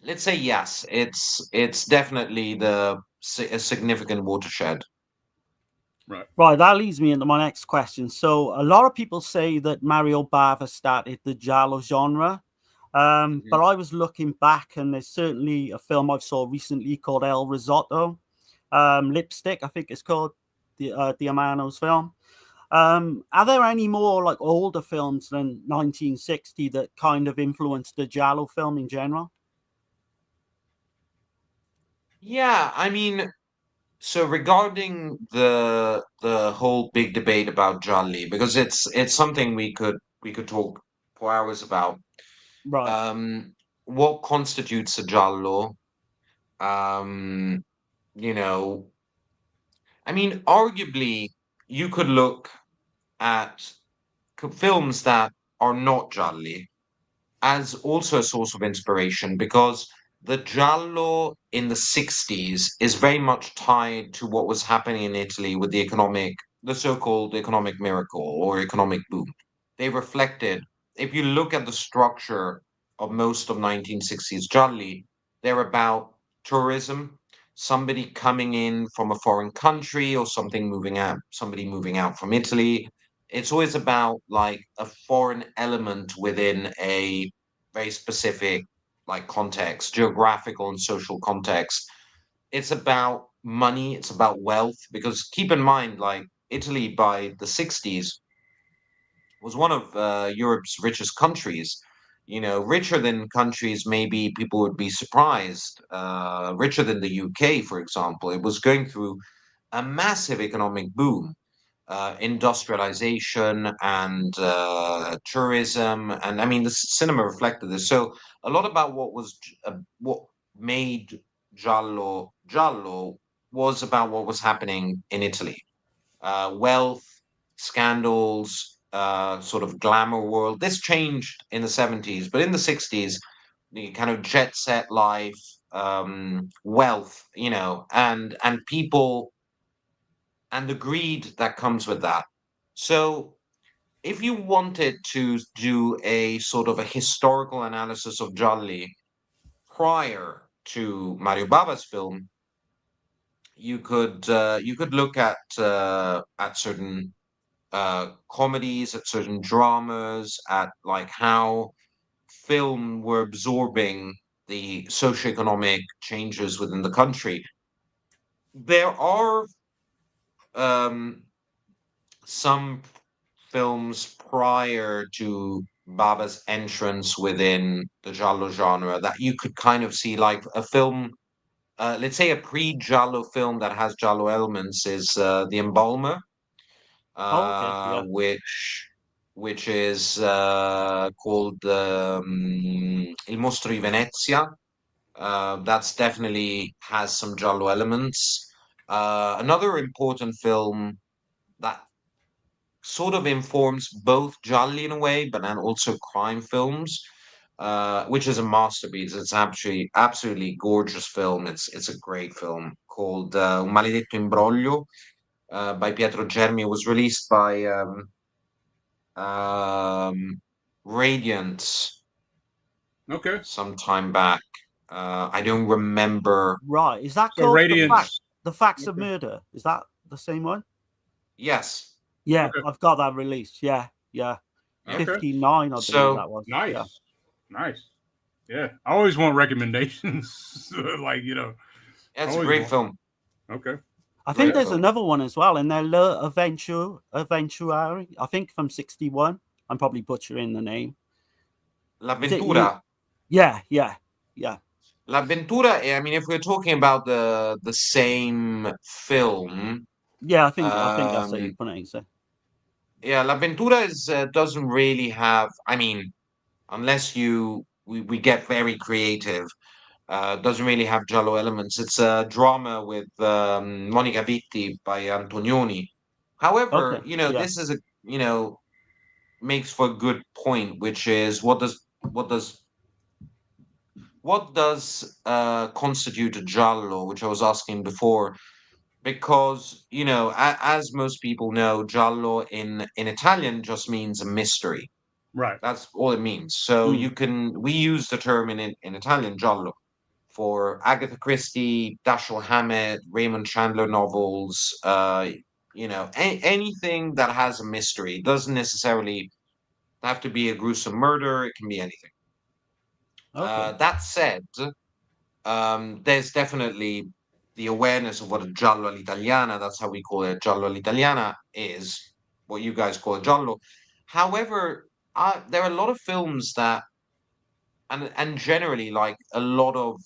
Let's say yes, it's definitely a significant watershed. Right. Right, that leads me into my next question. So, a lot of people say that Mario Bava started the giallo genre, Mhm. but I was looking back, and there's certainly a film I saw recently called El Risotto, Lipstick, I think it's called, the Diamano's film. Are there any more like older films than 1960 that kind of influenced the giallo film in general? Yeah, I mean, so regarding the whole big debate about Jolly, because it's something we could talk for hours about. Right. Um, what constitutes a giallo? Um, you know, I mean, arguably, you could look at films that are not gialli as also a source of inspiration because the giallo in the 60s is very much tied to what was happening in Italy with the so-called economic miracle or economic boom. They reflected, if you look at the structure of most of 1960s gialli, they're about tourism, somebody coming in from a foreign country or somebody moving out from Italy. It's always about like a foreign element within a very specific like context, geographical and social context. It's about money, it's about wealth, because keep in mind, like Italy by the 60s was one of Europe's richest countries. You know, richer than countries maybe people would be surprised. Richer than the UK, for example. It was going through a massive economic boom, industrialization and tourism, and I mean the cinema reflected this. So a lot about what made Giallo was about what was happening in Italy, wealth, scandals, sort of glamour world. This changed in the 70s, but in the 60s, the kind of jet set life, wealth, and people and the greed that comes with that. So, if you wanted to do a sort of a historical analysis of Jolly prior to Mario Bava's film, you could look at certain comedies, at certain dramas, at like how film were absorbing the socioeconomic changes within the country. There are um, some films prior to Baba's entrance within the Giallo genre that you could kind of see like a film, let's say a pre-Giallo film that has Giallo elements is The Embalmer, Oh, okay. uh, Yeah. which which is called Il Mostro di Venezia. That's definitely has some Giallo elements. Another important film that sort of informs both gialli in a way, but then also crime films, which is a masterpiece. It's actually absolutely gorgeous film. It's a great film called Un maledetto imbroglio by Pietro Germi. It was released by um, Radiant Okay. some time back. I don't remember. Right. Is that So called Radiance. The Facts of Okay. Murder? Is that the same one? Yes. Yeah, Okay. I've got that released. Yeah, yeah. Okay. Okay. 59, I believe So that was. Yeah. Nice. Nice. Yeah. I always want recommendations. Like, I it's a always great want. film. Okay. I think Great there's film. another one as well, and they're Avventuari, I think from 61. I'm probably butchering the name. Is it L'Avventura. Yeah. L'Avventura, I mean, if we're talking about the same film, Yeah, I think that's how you um, pronounce it. yeah, L'Avventura doesn't really have. I mean, unless we get very creative, doesn't really have giallo elements. It's a drama with Monica Vitti by Antonioni. However, Okay, yeah. this is makes for a good point, which is what does constitute a giallo, which I was asking before, because as most people know, giallo in Italian just means a mystery. Right. That's all it means. So Mm. we use the term in Italian giallo for Agatha Christie, Dashiell Hammett, Raymond Chandler novels. Anything that has a mystery. It doesn't necessarily have to be a gruesome murder. It can be anything. Okay. That said, there's definitely the awareness of what a giallo all'italiana, that's how we call it, giallo all'italiana, is what you guys call a giallo. However, there are a lot of films that, and generally, like a lot of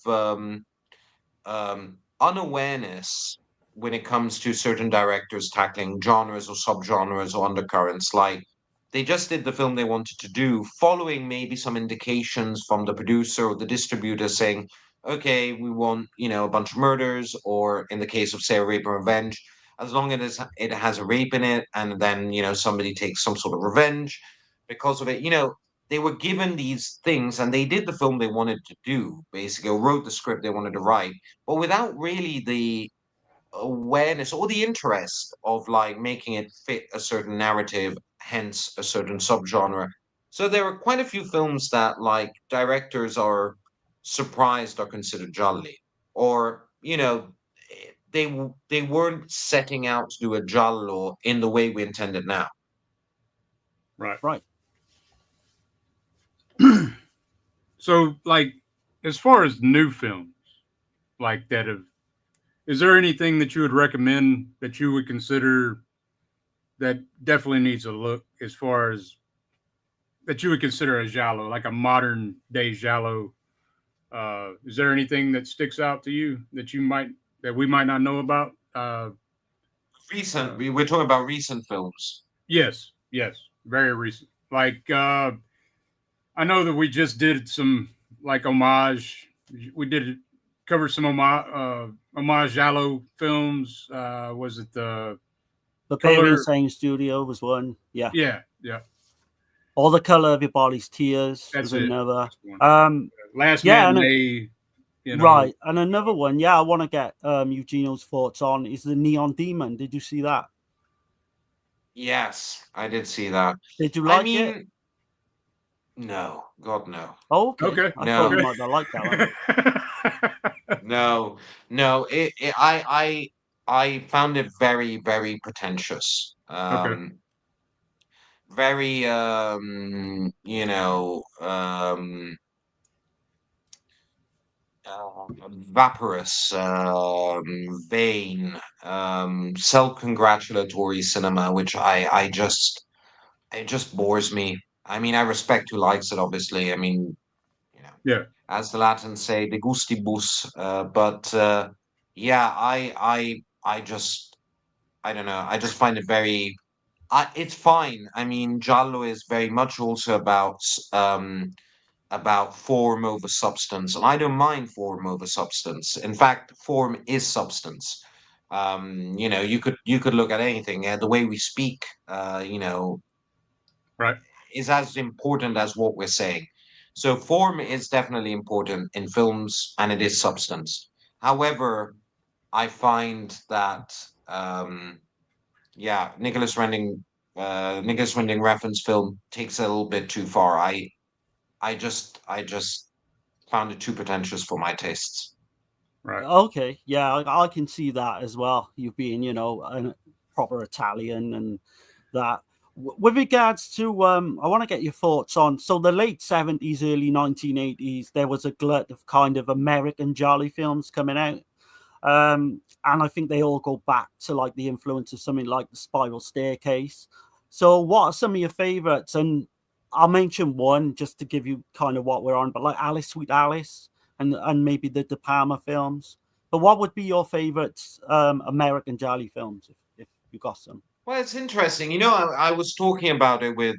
unawareness when it comes to certain directors tackling genres or subgenres or undercurrents. Like they just did the film they wanted to do, following maybe some indications from the producer or the distributor saying, okay, we want, a bunch of murders, or in the case of, say, a Rape and Revenge, as long as it has a rape in it, and then, somebody takes some sort of revenge because of it, they were given these things and they did the film they wanted to do, basically, or wrote the script they wanted to write, but without really the awareness or the interest of like making it fit a certain narrative, hence a certain subgenre. So there are quite a few films that like directors are surprised are considered jolly, or they weren't setting out to do a giallo in the way we intend it now. Right. Right. So, like, as far as new films, like that have, is there anything that you would recommend that you would consider that definitely needs a look, as far as that you would consider a giallo, like a modern day giallo? Is there anything that sticks out to you that we might not know about? Recent, we're talking about recent films. Yes, yes, very recent. Like I know that we just did some like homage. We did cover some homage giallo films. Was it the Barbarian color? Sound Studio was one. Yeah. Yeah, yeah, All the Color of Your Body's Tears that's was it. another. That's the one. Last Yeah, and Matinee. right, and another one. Yeah, I want to get Eugenio's thoughts on is the Neon Demon. Did you see that? Yes, I did see that. Did you I like it? mean, no, God, no. Oh, okay. Okay, I thought you No, might not like that one. no, no. I found it very, very pretentious. okay, Very, vaporous, vain, self-congratulatory cinema, which it just bores me. I mean, I respect who likes it, obviously. I mean, you know, yeah, as the Latins say, de gustibus. But yeah, I don't know. I just find it very. It's fine. I mean, Giallo is very much also about form over substance, and I don't mind form over substance. In fact, form is substance. You could look at anything. The way we speak, right, is as important as what we're saying. So form is definitely important in films, and it is substance. However, I find that yeah, Nicholas Winding Refn's film takes it a little bit too far. I just found it too pretentious for my tastes. right. Okay, yeah, I can see that as well. You being, a proper Italian and that. With regards to, I want to get your thoughts on. So the late 70s, early 1980s, there was a glut of kind of American jolly films coming out. And I think they all go back to like the influence of something like the Spiral Staircase. So, what are some of your favorites? And I'll mention one just to give you kind of what we're on, but like Alice, Sweet Alice, and maybe the De Palma films. But what would be your favorites American Jolly films if you got some? Well, it's interesting. You know, I was talking about it with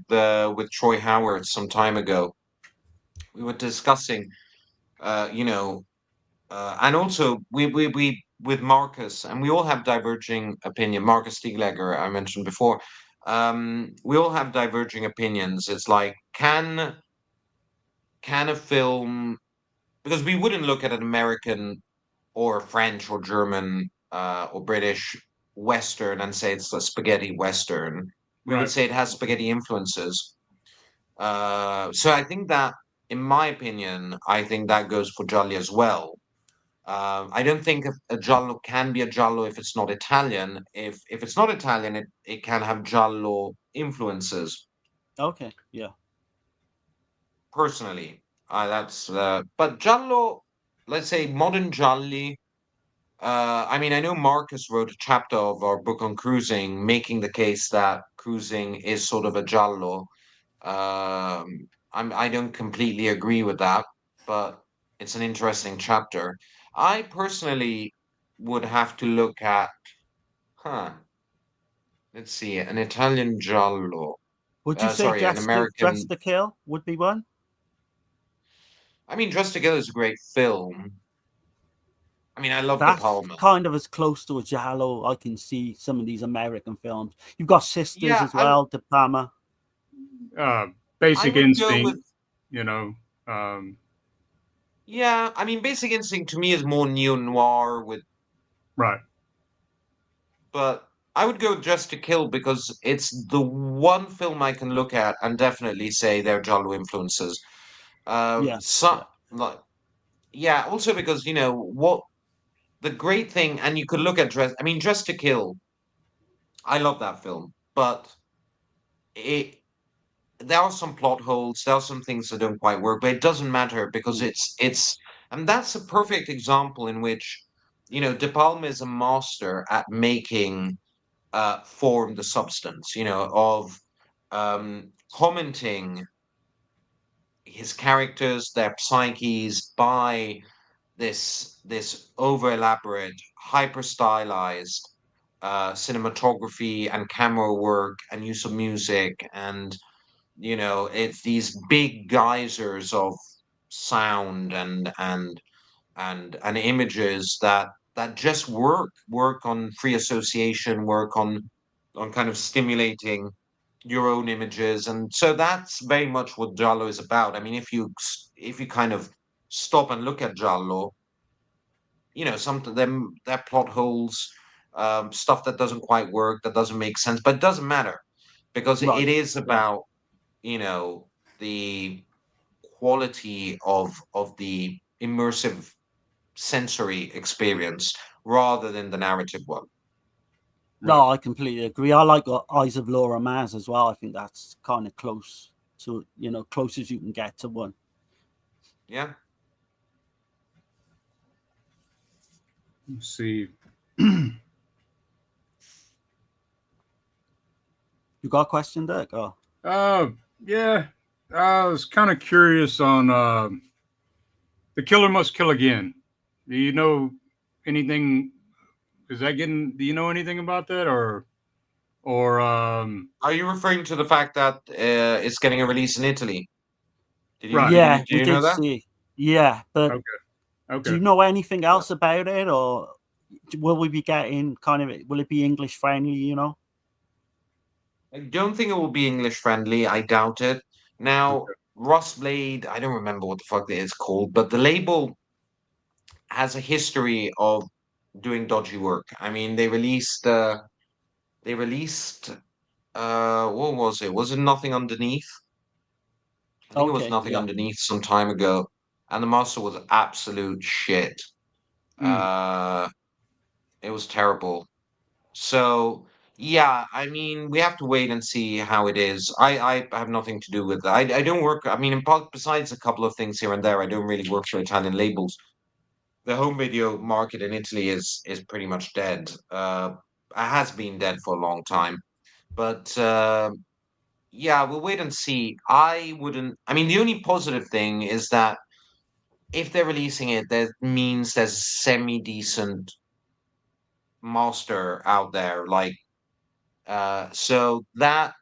Troy Howard some time ago. We were discussing, you know, and also we with Marcus, and we all have diverging opinion. Marcus Stieglegger, I mentioned before. We all have diverging opinions. It's like, can a film, because we wouldn't look at an American or French or German or British Western and say it's a spaghetti Western. We would Right. say it has spaghetti influences. So I think that, in my opinion, I think that goes for Gialli as well. I don't think a giallo can be a giallo if it's not Italian. If it's not Italian, it can have giallo influences. Okay, yeah. Personally, that's but giallo. Let's say modern gialli. I mean, I know Marcus wrote a chapter of our book on cruising, making the case that cruising is sort of a giallo. I don't completely agree with that, but it's an interesting chapter. I personally would have to look at, huh, let's see, an Italian giallo. Would you say Sorry, an Dress American. to Kill would be one? I mean, Dressed to Kill is a great film. I mean, I love De That's Palma. kind of as close to a giallo I can see some of these American films. You've got Sisters Yeah, as well, De Palma. Uh, I Basic would go Instinct, with, you know. Um, yeah, I mean, Basic Instinct to me is more neo-noir with, right. but I would go with Dressed to Kill because it's the one film I can look at and definitely say they're Giallo influences. Yeah, So, yeah. like, yeah, also because, you know, what the great thing, and you could look at I mean, Dressed to Kill, I love that film, but it, there are some plot holes, there are some things that don't quite work, but it doesn't matter because Mm. and that's a perfect example in which, you know, De Palma is a master at making form the substance, you know, of commenting his characters, their psyches by this over elaborate, hyper stylized cinematography and camera work and use of music, and you know, it's these big geysers of sound and images that just work on free association, work on kind of stimulating your own images. And so that's very much what Giallo is about. I mean, if you kind of stop and look at Giallo, you know, some of them, their plot holes, stuff that doesn't quite work, that doesn't make sense, but it doesn't matter because it Right. is Yeah. about, you know, the quality of the immersive sensory experience rather than the narrative one. Right. No, I completely agree. I like Eyes of Laura Maz as well. I think that's kind of close to, close as you can get to one. Yeah. Let's see. You got a question, Dirk? Oh, Yeah. I was kind of curious on The Killer Must Kill Again. Do you know anything? Is that getting? Do you know anything about that, or Are you referring to the fact that it's getting a release in Italy? right? yeah, Do we you know did that? see. Yeah, but Okay. do Okay. you know anything Yeah. else about it, or will we be getting will it be English friendly? I don't think it will be English friendly. I doubt it. Now, Okay. Ross Blade, I don't remember what the fuck it is called, but the label has a history of doing dodgy work. I mean, they released what was it? Was it Nothing Underneath? I think it was Okay, Nothing yeah. Underneath some time ago, and the master was absolute shit. Mm, Uh, it was terrible. So yeah, I mean, we have to wait and see how it is. I have nothing to do with that. I don't work. I mean, besides a couple of things here and there, I don't really work for Italian labels. the home video market in Italy is pretty much dead. Has been dead for a long time. But yeah, we'll wait and see. I wouldn't. I mean, the only positive thing is that if they're releasing it, that means there's a semi-decent master out there. Like, so that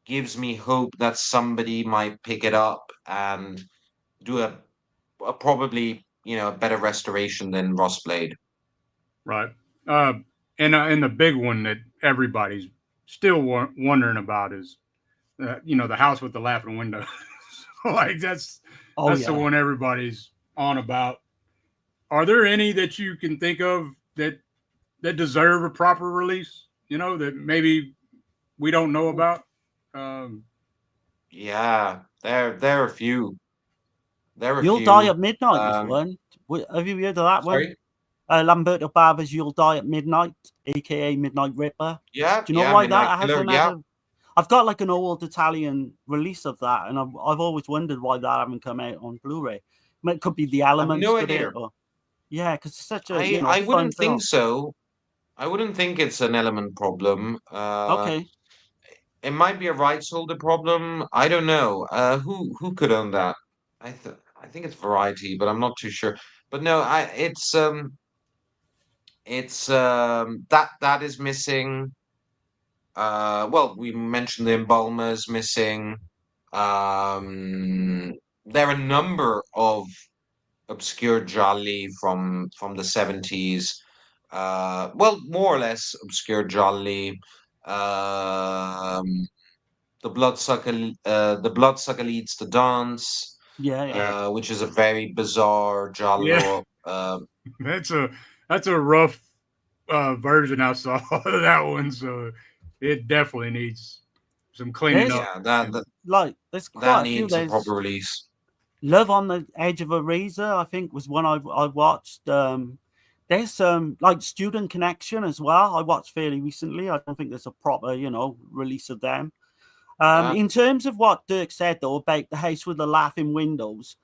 gives me hope that somebody might pick it up and do a probably a better restoration than Blade. Right. Uh, and the big one that everybody's still wondering about is, the house with the laughing window. Like that's the one everybody's on about. Are there any that you can think of that deserve a proper release? That maybe we don't know about. Yeah, there are a few. There are a You'll Die few. at Midnight was one. Have you heard of that Sorry? one? Lamberto Bava's You'll Die at Midnight, aka Midnight Ripper. Yeah, Do you know yeah, why Midnight that Killer, hasn't had a... I've got like an old Italian release of that, and I've always wondered why that haven't come out on Blu-ray. I mean, it could be the elements. no idea. Yeah, because it's such a I wouldn't fun think film. so. I wouldn't think it's an element problem. Okay. It might be a rights holder problem. I don't know. Who could own that? I think it's Variety, but I'm not too sure. But no, it's that is missing. Well, we mentioned the embalmers missing. There are a number of obscure gialli from the 70s. Well, more or less obscure gialli. Um, the bloodsucker leads the dance. Yeah. Which is a very bizarre giallo. That's a rough version I saw of that one, so it definitely needs some cleaning up. Yeah, there's quite that a few. needs a proper release. Love on the Edge of a Razor, I think, was one I watched. There's some like Student Connection as well. I watched fairly recently. I don't think there's a proper, release of them. In terms of what Dirk said though about the house with the laughing windows,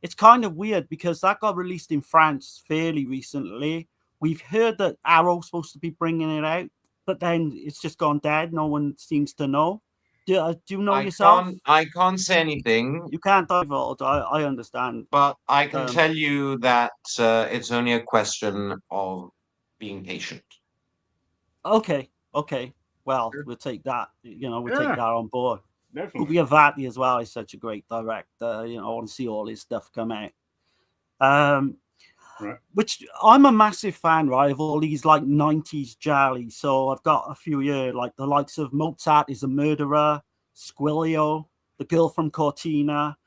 it's kind of weird because that got released in France fairly recently. We've heard that Arrow's supposed to be bringing it out, but then it's just gone dead. No one seems to know. Do you know yourself? I can't say anything. You can't divulge. I understand. But I can tell you that it's only a question of being patient. Okay. Well, we'll take that. Take that on board. Definitely. Avati as well is such a great director. I want to see all his stuff come out. Right. Which I'm a massive fan, right, of all these like 90s gialli. So I've got a few here, like the likes of Mozart is a Murderer, Squilio, The Girl from Cortina,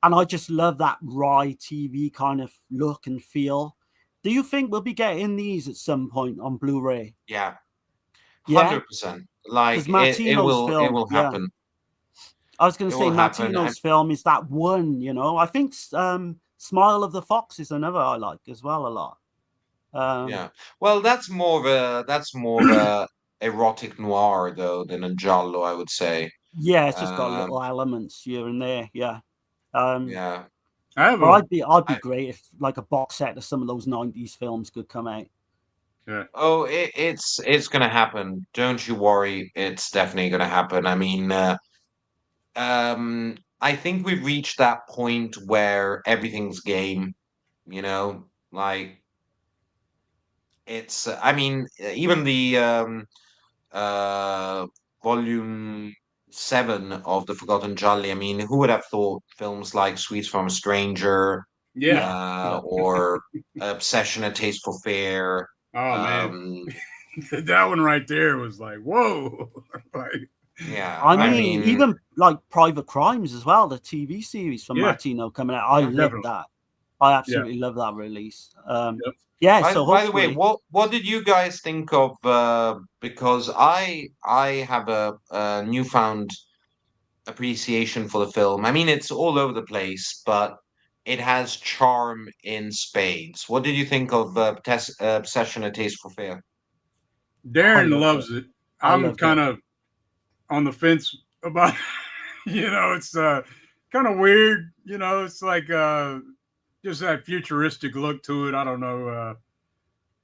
and I just love that wry TV kind of look and feel. Do you think we'll be getting these at some point on Blu-ray? Yeah, 100%. Like it will happen. I was going to say Martino's film is that one. I think Smile of the Fox is another I like as well a lot. Yeah, well, that's more of a erotic noir though than a giallo, I would say. Yeah, it's just got little elements here and there. Yeah. Yeah. I'd be great if like a box set of some of those 90s films could come out. Yeah. Oh, it's gonna happen. Don't you worry. It's definitely gonna happen. I mean, I think we've reached that point where everything's game. Like it's. I mean, even the volume 7 of the Forgotten Jolly. I mean, who would have thought films like Sweets from a Stranger, or Obsession: A Taste for Fear. Oh man, that one right there was like, whoa! Yeah, I mean, even like Private Crimes as well, the TV series from Martino coming out. I love that. I absolutely love that release. Yeah. By the way, what did you guys think of? Because I have a newfound appreciation for the film. I mean, it's all over the place, but it has charm in spades. What did you think of Obsession: A Taste for Fear? Darren loves it. I'm kind of on the fence about. It's kind of weird. It's like just that futuristic look to it. I don't know,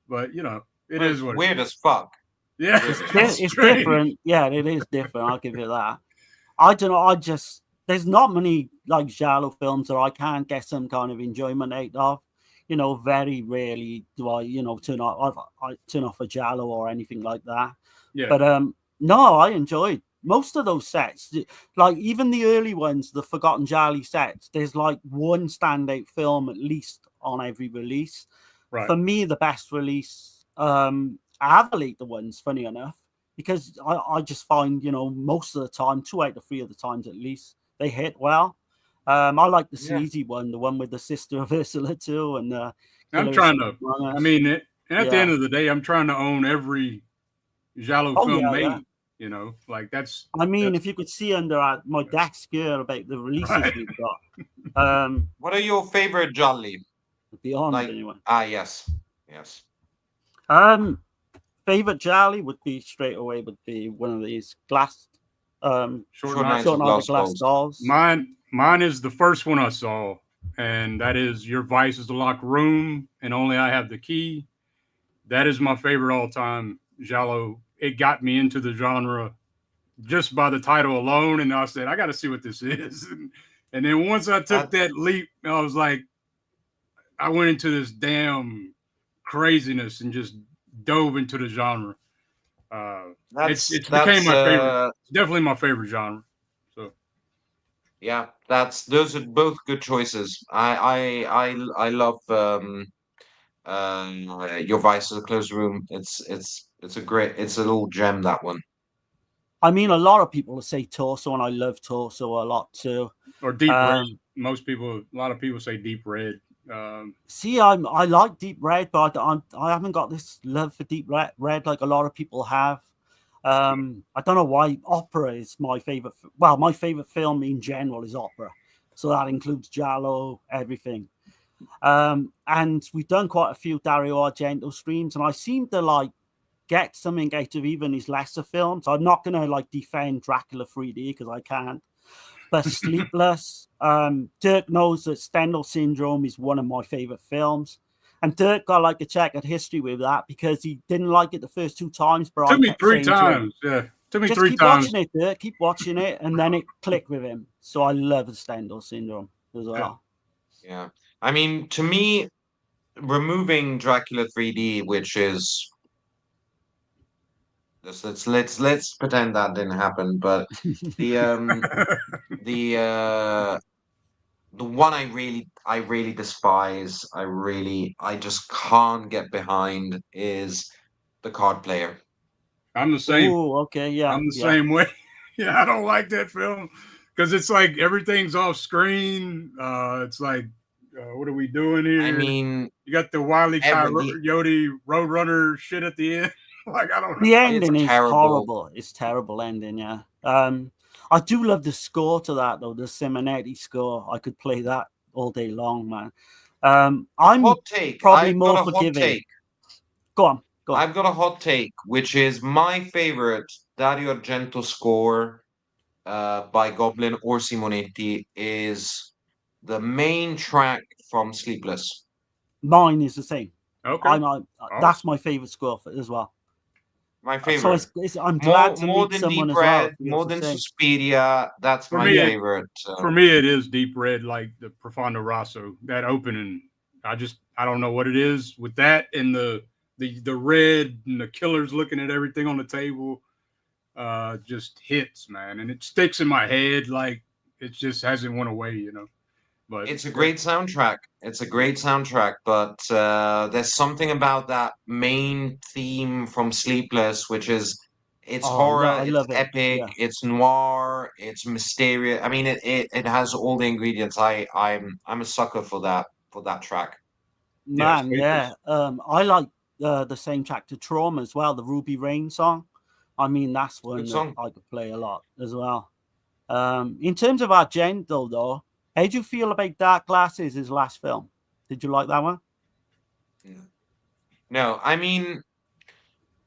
but it Well, is it's what it weird is. as fuck. Yeah, Weird as fuck. it's It's strange. different. Yeah, it is different. I'll give you that. I don't know. There's not many like giallo films that I can't get some kind of enjoyment out of. Very rarely do I, I turn off a giallo or anything like that. Yeah, But no, I enjoyed most of those sets. Like even the early ones, the Forgotten Jolly sets. There's like one standout film at least on every release. right. For me, the best release, I have the later ones, funny enough, because I just find, most of the time, 2 out of 3 of the times at least, they hit well. I like the Yeah. sleazy one, the one with the sister of Ursula too, and I'm Killer trying Escape to. Among I Us. mean, at the Yeah. end of the day, I'm trying to own every giallo Oh film yeah, made. yeah. Like that's I mean, that's if you could see under my desk here about the releases right. we've got, What are your favorite Jolly? beyond Like, anyway. yes. Favorite Jolly would be straight away would be one of these glass, Short Short Night. Nights Short of Night of Glass Glass Dolls. Dolls. Mine is the first one I saw, and that is Your Vice is the Locked Room, and Only I Have the Key. That is my favorite all time giallo. It got me into the genre just by the title alone, and I said I got to see what this is. And then once I took That that leap, I was like, I went into this damn craziness and just dove into the genre. It's became that's my favorite. It's definitely my favorite genre. So yeah, those are both good choices. I love Your Vice is a Closed Room. It's a little gem, that one. I mean, a lot of people say Torso, and I love Torso a lot too. or Deep Red. Um, A lot of people say Deep Red. See, I like Deep Red, but I haven't got this love for Deep Red like a lot of people have. I don't know why. Opera is my favorite. Well, my favorite film in general is opera, so that includes giallo, everything. And we've done quite a few Dario Argento streams, and I seem to like get something out of even his lesser films. I'm not gonna like defend Dracula 3D because I can't. But Sleepless, Dirk knows that Stendhal Syndrome is one of my favorite films. And Dirk got like a checkered history with that because he didn't like it the first 2 times, but I Took me kept three saying to him, times. Yeah, took me just three keep times. watching it, Dirk, keep watching it. And then it clicked with him. So I love the Stendhal Syndrome as well. Yeah. I mean, to me, removing Dracula 3D, which is let's pretend that didn't happen, but the the uh the one I really despise, I just can't get behind is The Card Player. I'm the same. Oh, okay, yeah, I'm the yeah. same way. Yeah, I don't like that film because it's like everything's off screen. It's like, what are we doing here? I mean, You got the Wile E. the Coyote Roadrunner shit at the end. Like I don't know. The it's ending is terrible. horrible. It's terrible ending, yeah. I do love the score to that though, the Simonetti score. I could play that all day long, man. I'm Hot take. probably I've more got a hot forgiving. take. Go on. I've got a hot take, which is my favorite Dario Argento score by Goblin or Simonetti is the main track from Sleepless. Mine is the same. Okay. That's my favorite score as well. My So favorite. I'm glad to More meet than someone Deep as well. Red, who feels more the than same. Suspiria. That's For my me, favorite. For me, it is Deep Red, like the Profondo Rosso. That opening, I don't know what it is with that and the red and the killers looking at everything on the table. Just hits, man, and it sticks in my head like it just hasn't went away, But It's a great soundtrack. It's a great soundtrack, but there's something about that main theme from Sleepless, which is it's Oh, horror, I it's love it. epic, Yeah, it's noir, it's mysterious. I mean, it has all the ingredients. I'm a sucker for that track. yeah, man. Yeah. I like the same track to Trauma as well. The Ruby Rain song. I mean, that's one Good that song. I could play a lot as well. In terms of Argento, though, how do you feel about Dark Glasses, his last film? Did you like that one? No, I mean,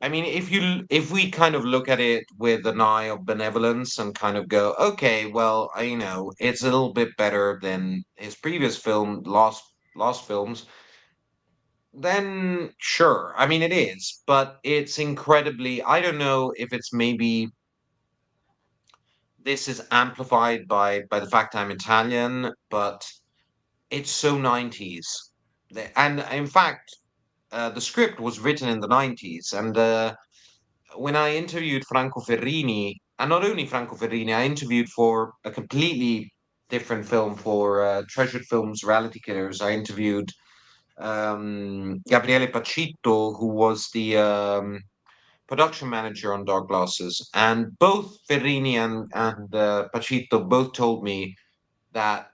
if we kind of look at it with an eye of benevolence and kind of go, okay, well, it's a little bit better than his previous film, last films, then sure. I mean, it is, but it's incredibly. I don't know if it's maybe this is amplified by the fact I'm Italian, but it's so 90s. And in fact, the script was written in the 90s, and when I interviewed Franco Ferrini, and not only Franco Ferrini, I interviewed for a completely different film for Treasured Films Reality Killers. I interviewed Gabriele Pacitto, who was the production manager on Dark Glasses, and both Ferrini and Pacitto both told me that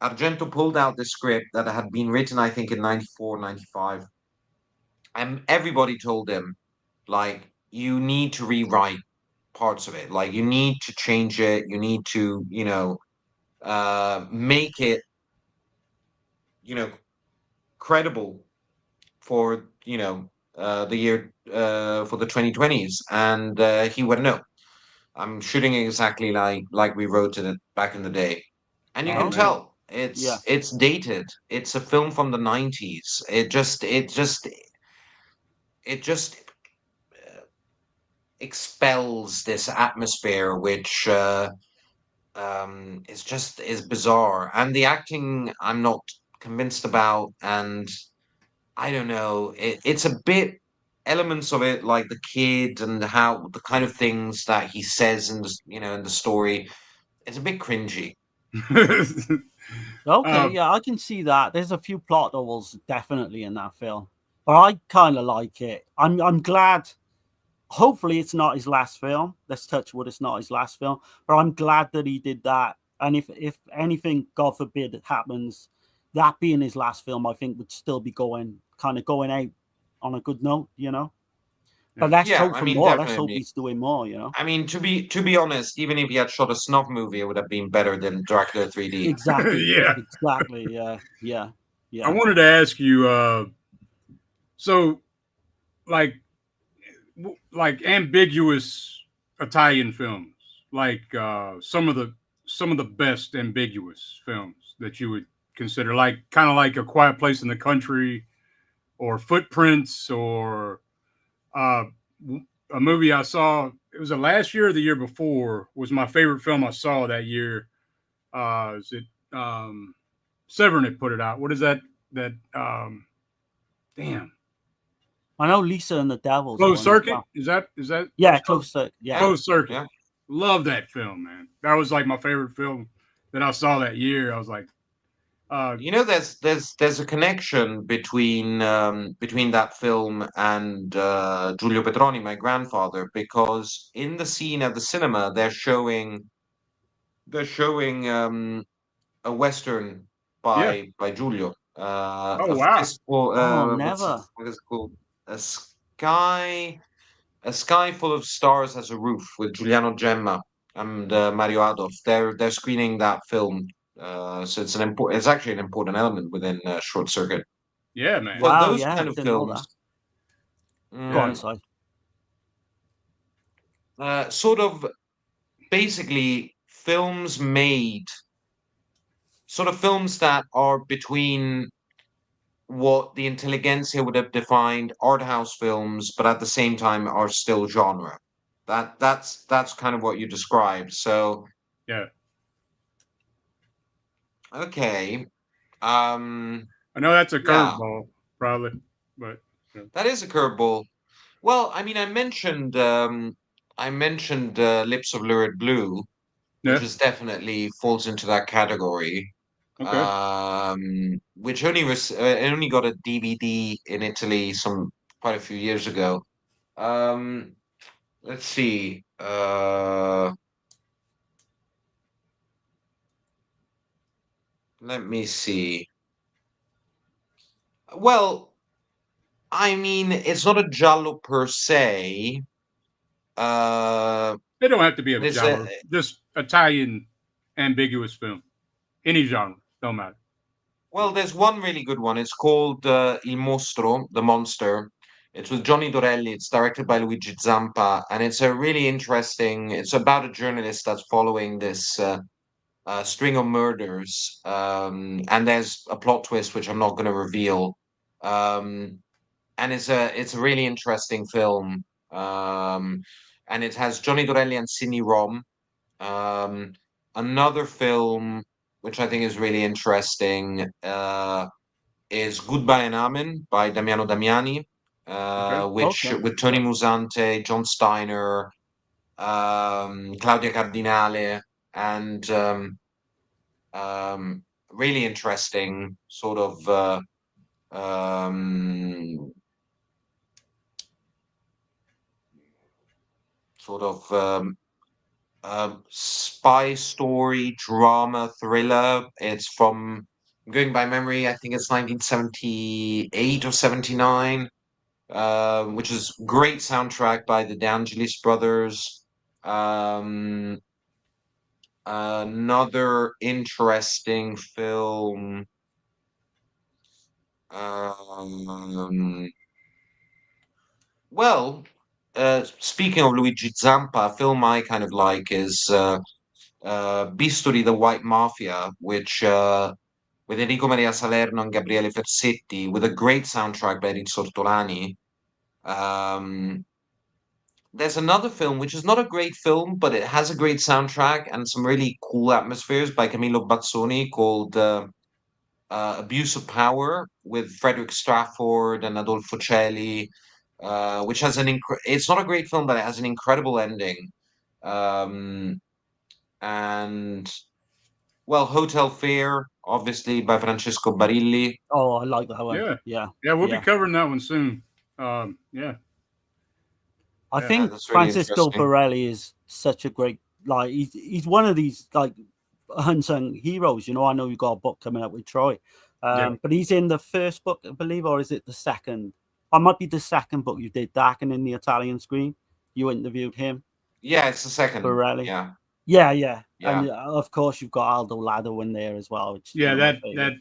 Argento pulled out the script that had been written, I think, in 94, 95, and everybody told him, like, you need to rewrite parts of it. Like, you need to change it. You need to, make it, you know, credible for, the year, for the 2020s. And he went, no, I'm shooting exactly like we wrote it back in the day. And you Oh can man. tell Yeah. it's dated. It's a film from the 90s. It just expels this atmosphere, which is bizarre. And the acting, I'm not convinced about. And I don't know. It's a bit elements of it, like the kid and how the kind of things that he says in the story. It's a bit cringy. Okay, uh, yeah, I can see that. There's a few plot holes definitely in that film, but I kind of like it. I'm glad. Hopefully, it's not his last film. Let's touch wood, it's not his last film. But I'm glad that he did that. And if anything, God forbid, happens, that being his last film, I think would still be going out on a good note, you know. But yeah. let's Yeah, hope I for mean, more. Let's hope definitely. he's doing more, you know. I mean, to be honest, even if he had shot a snuff movie, it would have been better than Dracula 3D. Exactly, Yeah. exactly. Yeah, yeah, I yeah. wanted to ask you, so like like ambiguous Italian films, like some of the best ambiguous films that you would consider, like kind of like A Quiet Place in the Country or Footprints or uh, a movie I saw. It was the last year or the year before was my favorite film I saw that year. Is it Severn had put it out? What is that? That damn I know Lisa and the Devil's Closed one as Circuit. well. Is that Yeah, close to Yeah, Closed Circuit? yeah. Love that film, man. That was like my favorite film that I saw that year. I was like, There's a connection between that film and Giulio Petroni, my grandfather, because in the scene at the cinema they're showing a western yeah. by Giulio. Oh A wow. fistful. Oh, What's never. what is it called? A sky, a sky full of stars has a roof with Giuliano Gemma and Mario Adolf. They're screening that film. So it's actually an important element within Short Circuit. Yeah, man. So Wow, those yeah, kind of didn't know that. films, Go on, Yeah. mm, Si. sort of basically films that are between what the intelligentsia would have defined art house films, but at the same time are still genre. That's kind of what you described. So Yeah. okay, um, I know that's a yeah, curveball, probably, but yeah. that is a curveball. Well, I mean, I mentioned Lips of Lurid Blue, which Yeah. is definitely falls into that category. Okay. Which only got a DVD in Italy quite a few years ago. Um, let's see. Let me see. Well, I mean, it's not a giallo per se. Uh, They don't have to be a there's a genre. Just Italian ambiguous film. Any genre. Don't matter. there's one really good one. It's called Il Mostro, The Monster. It's with Johnny Dorelli. It's directed by Luigi Zampa, and it's a really interesting. It's about a journalist that's following this string of murders, and there's a plot twist which I'm not going to reveal. And it's a really interesting film, and it has Johnny Dorelli and Sidney Rom. Another film which I think is really interesting is Goodbye and Amen by Damiano Damiani, Okay. which Okay. with Tony Musante, John Steiner, Claudia Cardinale, and really interesting sort of um, sort of spy story drama thriller. It's from, going by memory, I think it's 1978 or 79, which is great soundtrack by the De Angelis brothers. Um, Another interesting film. Um, well, speaking of Luigi Zampa, a film I kind of like is Bisturi, the White Mafia, which with Enrico Maria Salerno and Gabriele Fersetti, with a great soundtrack by Enrico Ortolani. Um, there's another film which is not a great film, but it has a great soundtrack and some really cool atmospheres by Camillo Bazzoni called Abuse of Power with Frederick Strafford and Adolfo Celli, which has it's not a great film, but it has an incredible ending. Um, and well, Hotel Fear, obviously by Francesco Barilli. Oh, I like that one. Yeah. Yeah. Yeah, we'll be Yeah. covering that one soon. Yeah. I Yeah, think that's really Francisco interesting. Borelli is such a great, like, he's one of these like unsung heroes. You know, I know you got a book coming up with Troy, Yeah. but he's in the first book, I believe, or is it the second? I might be the second book you did, Darkening the Italian Screen. You interviewed him, Yeah, it's the second. Borelli. Yeah, Yeah, yeah. and of course you've got Aldo Lado in there as well, which is Yeah, one of my that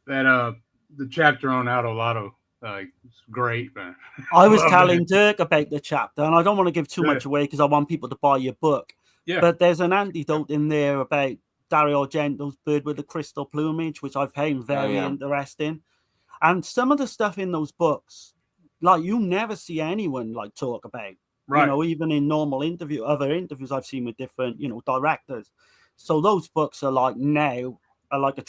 favorites. the chapter on Aldo Lado, it's great, man. I was Love telling that. Dirk about the chapter, and I don't want to give too Yeah. much away because I want people to buy your book. Yeah. But there's an anecdote in there about Dario Argento's Bird with the Crystal Plumage, which I found very yeah. interesting. And some of the stuff in those books, like you never see anyone like talk about, Right. you know, even in normal other interviews I've seen with different, you know, directors. So those books are like now are like a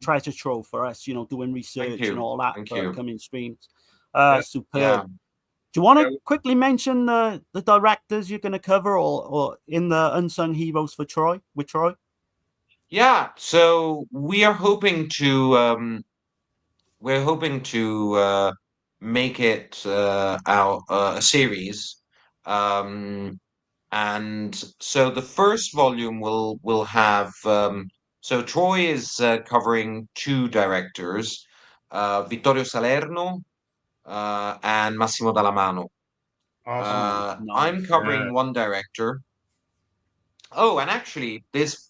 treasure trove for us, you know, doing research you. and all that Thank for you. upcoming streams. Yeah. Superb. Yeah. Do you want to Yeah. quickly mention the directors you're going to cover, or in the unsung heroes for Troy with Troy? Yeah, so we are hoping to make it a series. And so the first volume will have so Troy is covering two directors, Vittorio Salerno and Massimo Dallamano. Awesome. I'm Nice. covering one director. Oh, and actually, this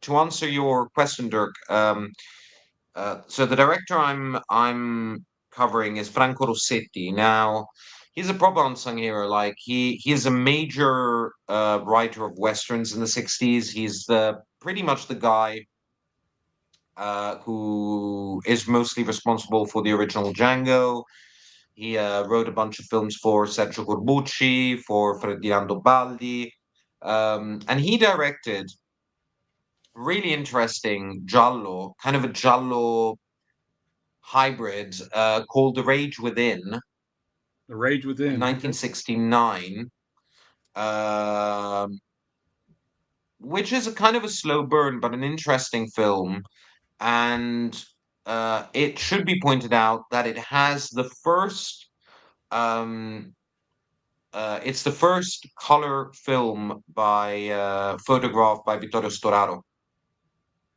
to answer your question, Dirk. So the director I'm covering is Franco Rossetti. Now, he's a proper unsung hero. Like he's a major writer of westerns in the '60s. He's the pretty much the guy who is mostly responsible for the original Django. He wrote a bunch of films for Sergio Corbucci, for Ferdinando Baldi, and he directed really interesting giallo, kind of a giallo hybrid called The Rage Within The Rage in Within. Okay. 1969, which is a kind of a slow burn, but an interesting film. And it should be pointed out that it has the first it's the first color film by photographed by Vittorio Storaro.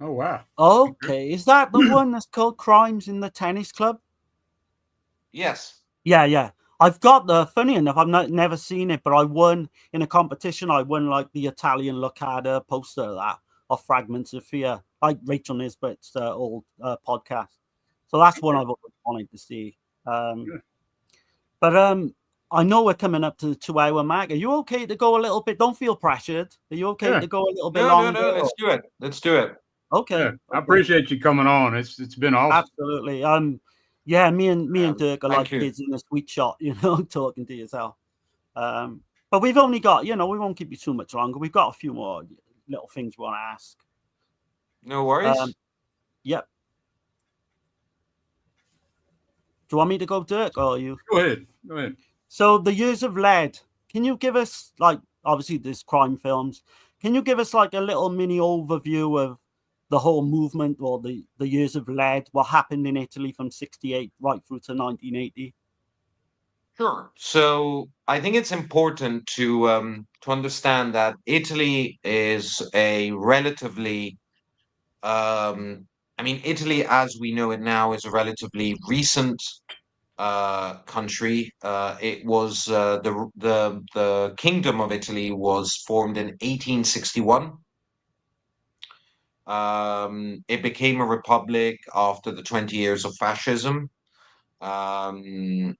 Oh wow. Okay, is that the one that's called Crimes in the Tennis Club? Yes. Yeah. I've got funny enough, I've never seen it, but I won in a competition. I won like the Italian Locada poster of that, of Fragments of Fear, like Rachel Nisbet's old podcast. So that's one I've always wanted to see. But I know we're coming up to the 2 hour mark. Are you okay to go a little bit? Don't feel pressured. Are you okay Yeah, to go a little bit No, no, longer? no. Let's do it. Let's do it. Okay. yeah. I Okay. appreciate you coming on. It's been awesome. Absolutely. Yeah, me and Dirk are like Thank you. kids in a sweet shot, talking to yourself. But we've only got, we won't keep you too much longer. We've got a few more little things we want to ask. No worries. Yep. Do you want me to go, Dirk, or you? Go ahead. Go ahead. So the Years of Lead. Can you give us, like, obviously there's crime films. Can you give us like a little mini overview of the whole movement, or the Years of Lead, what happened in Italy from 68 right through to 1980? Sure. So I think it's important to understand that Italy is a relatively I mean, Italy as we know it now is a relatively recent country. It was the Kingdom of Italy was formed in 1861. It became a republic after the 20 years of fascism. In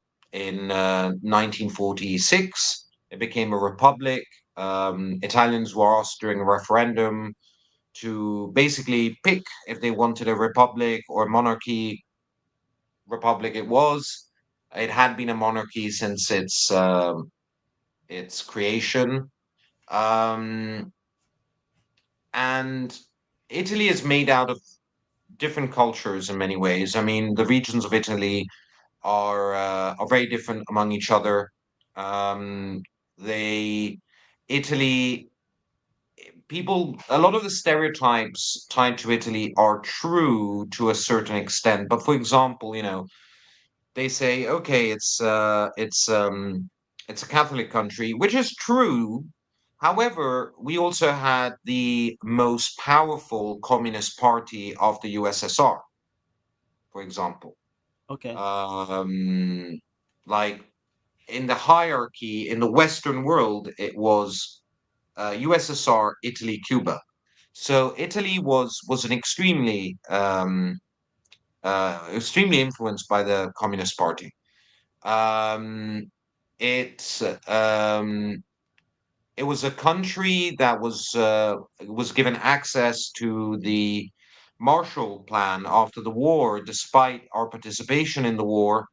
1946, it became a republic. Italians were asked during a referendum to basically pick if they wanted a republic or monarchy. Republic it was. It had been a monarchy since its creation. Um, and Italy is made out of different cultures in many ways. I mean, the regions of Italy are very different among each other. They Italy people a lot of the stereotypes tied to Italy are true to a certain extent. But for example, they say, okay, it's a Catholic country, which is true. However, we also had the most powerful communist party of the USSR, for example. Okay. Like in the hierarchy in the Western world, it was USSR, Italy, Cuba. So Italy was an extremely influenced by the Communist Party. Um, it um, it was a country that was given access to the Marshall Plan after the war, despite our participation in the war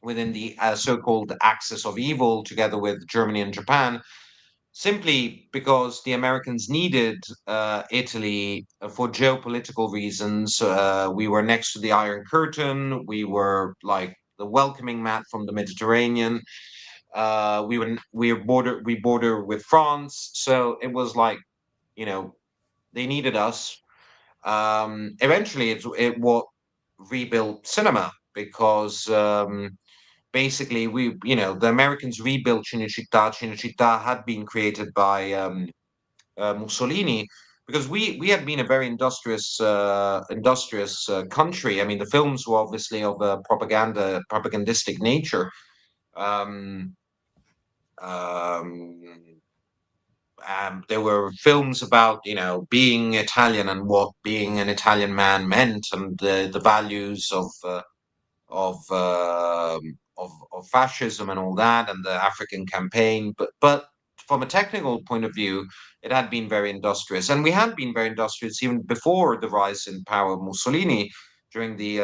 within the so-called axis of evil, together with Germany and Japan, simply because the Americans needed Italy for geopolitical reasons. We were next to the Iron Curtain. We were like the welcoming mat from the Mediterranean. We border with France, so it was like you know they needed us. Eventually, it what rebuilt cinema because basically the Americans rebuilt Cinecittà. Cinecittà had been created by Mussolini because we had been a very industrious country. I mean, the films were obviously of a propagandistic nature. Um, um, there were films about being Italian and what being an Italian man meant, and the values of fascism and all that, and the African campaign. But from a technical point of view, it had been very industrious, and we had been very industrious even before the rise in power of Mussolini during the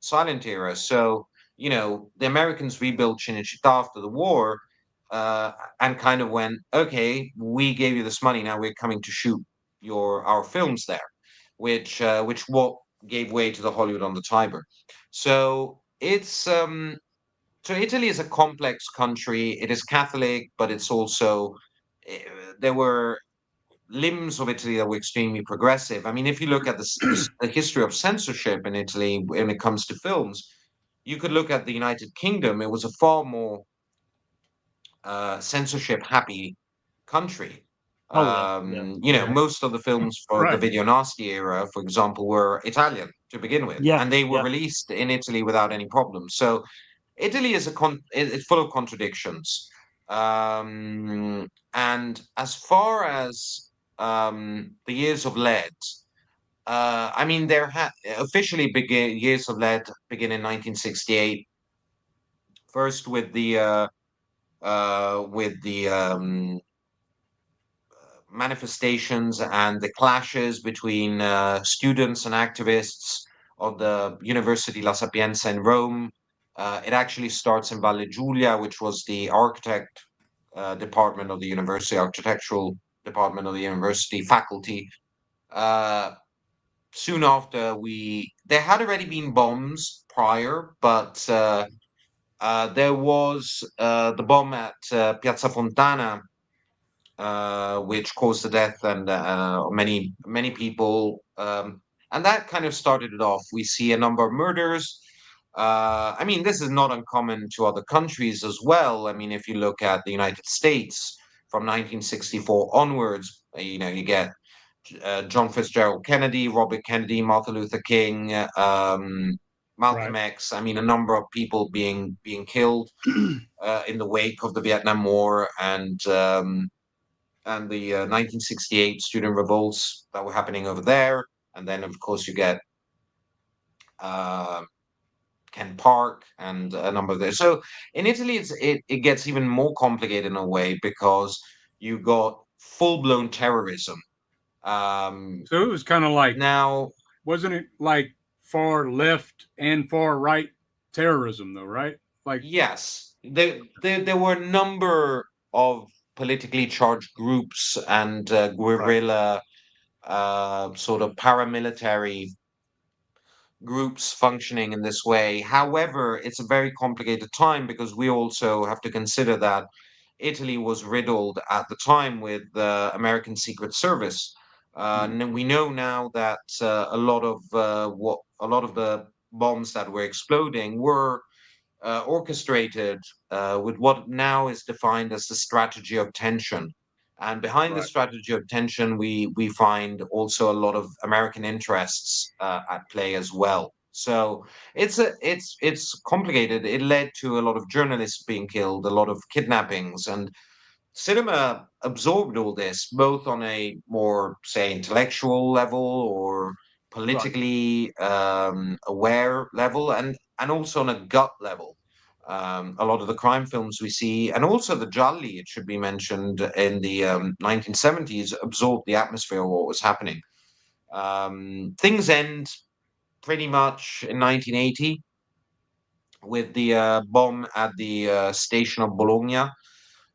silent era. So the Americans rebuilt Cinecittà after the war, and kind of went, okay, we gave you this money, now we're coming to shoot our films there, which what gave way to the Hollywood on the Tiber. So so Italy is a complex country. It is Catholic, but it's also eh, there were limbs of Italy that were extremely progressive. I mean, if you look at the history of censorship in Italy when it comes to films, you could look at the United Kingdom. It was a far more censorship happy country. Oh yeah. Yeah. Yeah. Most of the films for the Right. video nasty era, for example, were Italian to begin with, Yeah. and they were Yeah. released in Italy without any problem. So Italy is it's full of contradictions. And as far as the years of lead, I mean, officially begin years of lead begin in 1968. First with the manifestations and the clashes between students and activists of the University La Sapienza in Rome. It actually starts in Valle Giulia, which was the department of the university, architectural department of the university faculty. Uh, Soon after, there had already been bombs prior, but there was the bomb at Piazza Fontana, which caused the death and many people, and that kind of started it off. We see a number of murders. I mean, this is not uncommon to other countries as well. I mean, if you look at the United States from 1964 onwards, you get John Fitzgerald Kennedy, Robert Kennedy, Martin Luther King, Malcolm Right. X. I mean, a number of people being killed in the wake of the Vietnam War and the 1968 student revolts that were happening over there. And then, of course, you get uh, Ken Park and a number of those. So in Italy, it gets even more complicated in a way because you got full blown terrorism. Um, So it was kind of like, Now, wasn't it like far left and far right terrorism though, right? Like, yes, there were a number of politically charged groups and right, guerrilla sort of paramilitary groups functioning in this way. However, it's a very complicated time because we also have to consider that Italy was riddled at the time with the American Secret Service. And we know now that a lot of the bombs that were exploding were orchestrated with what now is defined as the strategy of tension. And behind the right. strategy of tension, we find also a lot of American interests at play as well. So it's complicated. It led to a lot of journalists being killed, a lot of kidnappings, and cinema absorbed all this, both on a more, say, intellectual level or Right. politically aware level, and also on a gut level. A lot of the crime films we see, and also the Gialli, it should be mentioned, in the 1970s, absorbed the atmosphere of what was happening. Things end pretty much in 1980 with the bomb at the station of Bologna.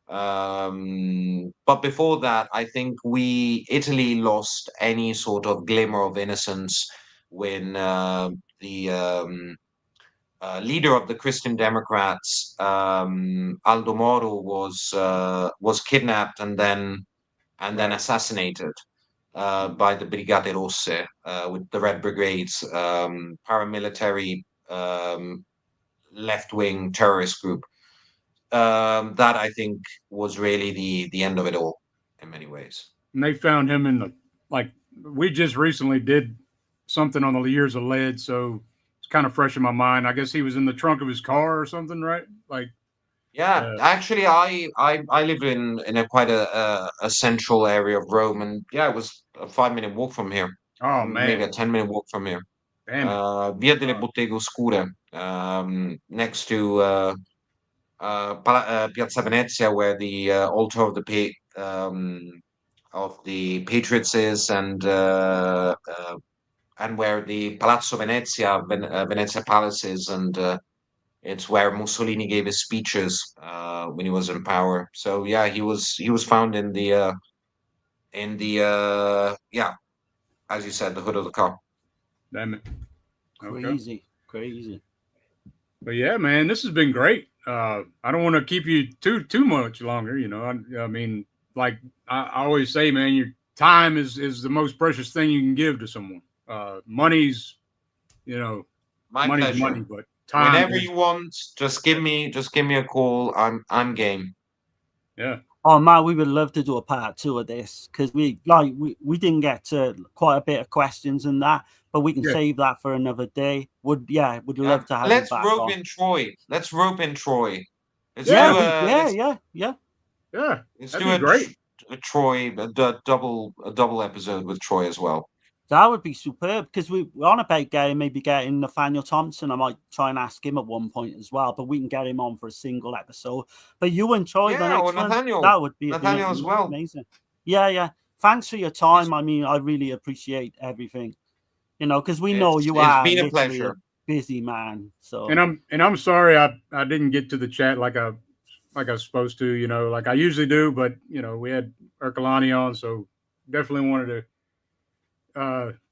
But before that, I think Italy lost any sort of glimmer of innocence when the leader of the Christian Democrats, Aldo Moro, was kidnapped and then Right. assassinated by the Brigate Rosse, with the Red Brigades, paramilitary left-wing terrorist group. That I think was really the end of it all in many ways. And they found him in the, like, we just recently did something on the years of lead, so it's kind of fresh in my mind. I guess he was in the trunk of his car or something, right? Like, Yeah, uh, actually, I live in a quite a central area of Rome, and yeah, it was a 5 minute walk from here, oh maybe a man, 10 minute walk from here. damn it. Via delle Uh, Botteghe Oscure, next to Piazza Venezia, where the altar of the Patriots is, and where the Palazzo Venezia, Venezia Palace is, and it's where Mussolini gave his speeches when he was in power. So yeah, he was found in the yeah, as you said, the hood of the car. damn it. Okay. Crazy. Crazy. But yeah, man, this has been great. I don't want to keep you too much longer. I mean, like I always say, man, your time is the most precious thing you can give to someone. Money's, you know, My money's pleasure. money, but time Whenever is, you want, just give me a call. I'm game. yeah, Oh man, we would love to do a part two of this because we didn't get to quite a bit of questions and that, but we can yeah. save that for another day. Would Yeah, love to have you let's back rope on. in Troy. Let's rope in Troy. Let's Yeah, do Yeah, we a yeah, let's yeah, yeah. let's that'd do be great. a Troy a double episode with Troy as well. That would be superb, because we're on about getting Nathaniel Thompson. I might try and ask him at one point as well, but we can get him on for a single episode. But you enjoy the Yeah, or next one. Nathaniel. That would be Nathaniel as well. amazing. Yeah. Thanks for your time. I mean, I really appreciate everything. You know, because we know you It's are been a literally pleasure. busy man. So And I'm sorry I didn't get to the chat like I was supposed to, you know, like I usually do, but you know, we had Ercolani on, so definitely wanted to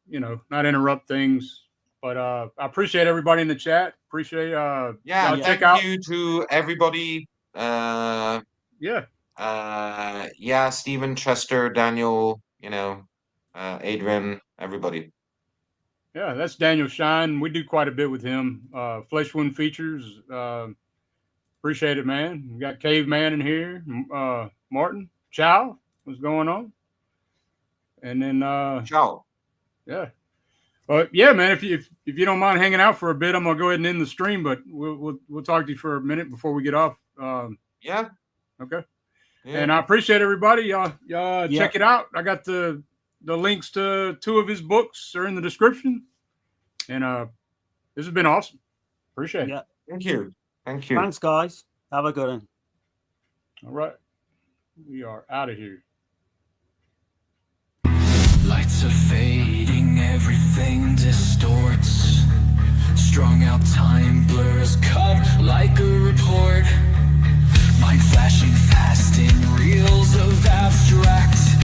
you know, not interrupt things. But I appreciate everybody in the chat. Appreciate Yeah, y'all check thank out. you to everybody. Yeah. Yeah, Stephen, Chester, Daniel, you know, Adrian, everybody. Yeah, that's Daniel Shine. We do quite a bit with him. Flesh Wound Features. Appreciate it, man. We got Caveman in here. Martin, Chow, what's going on? And then Ciao. yeah. But yeah, man, if you don't mind hanging out for a bit, I'm gonna go ahead and end the stream, but we'll talk to you for a minute before we get off. Yeah. Okay. Yeah. And I appreciate everybody. Y'all check it out. I got the links to 2 of his books are in the description. And this has been awesome. Appreciate it. Thank you. Thank you. Thanks, guys. Have a good one. All right. We are out of here. Lights are fading, everything distorts. Strung out time blurs.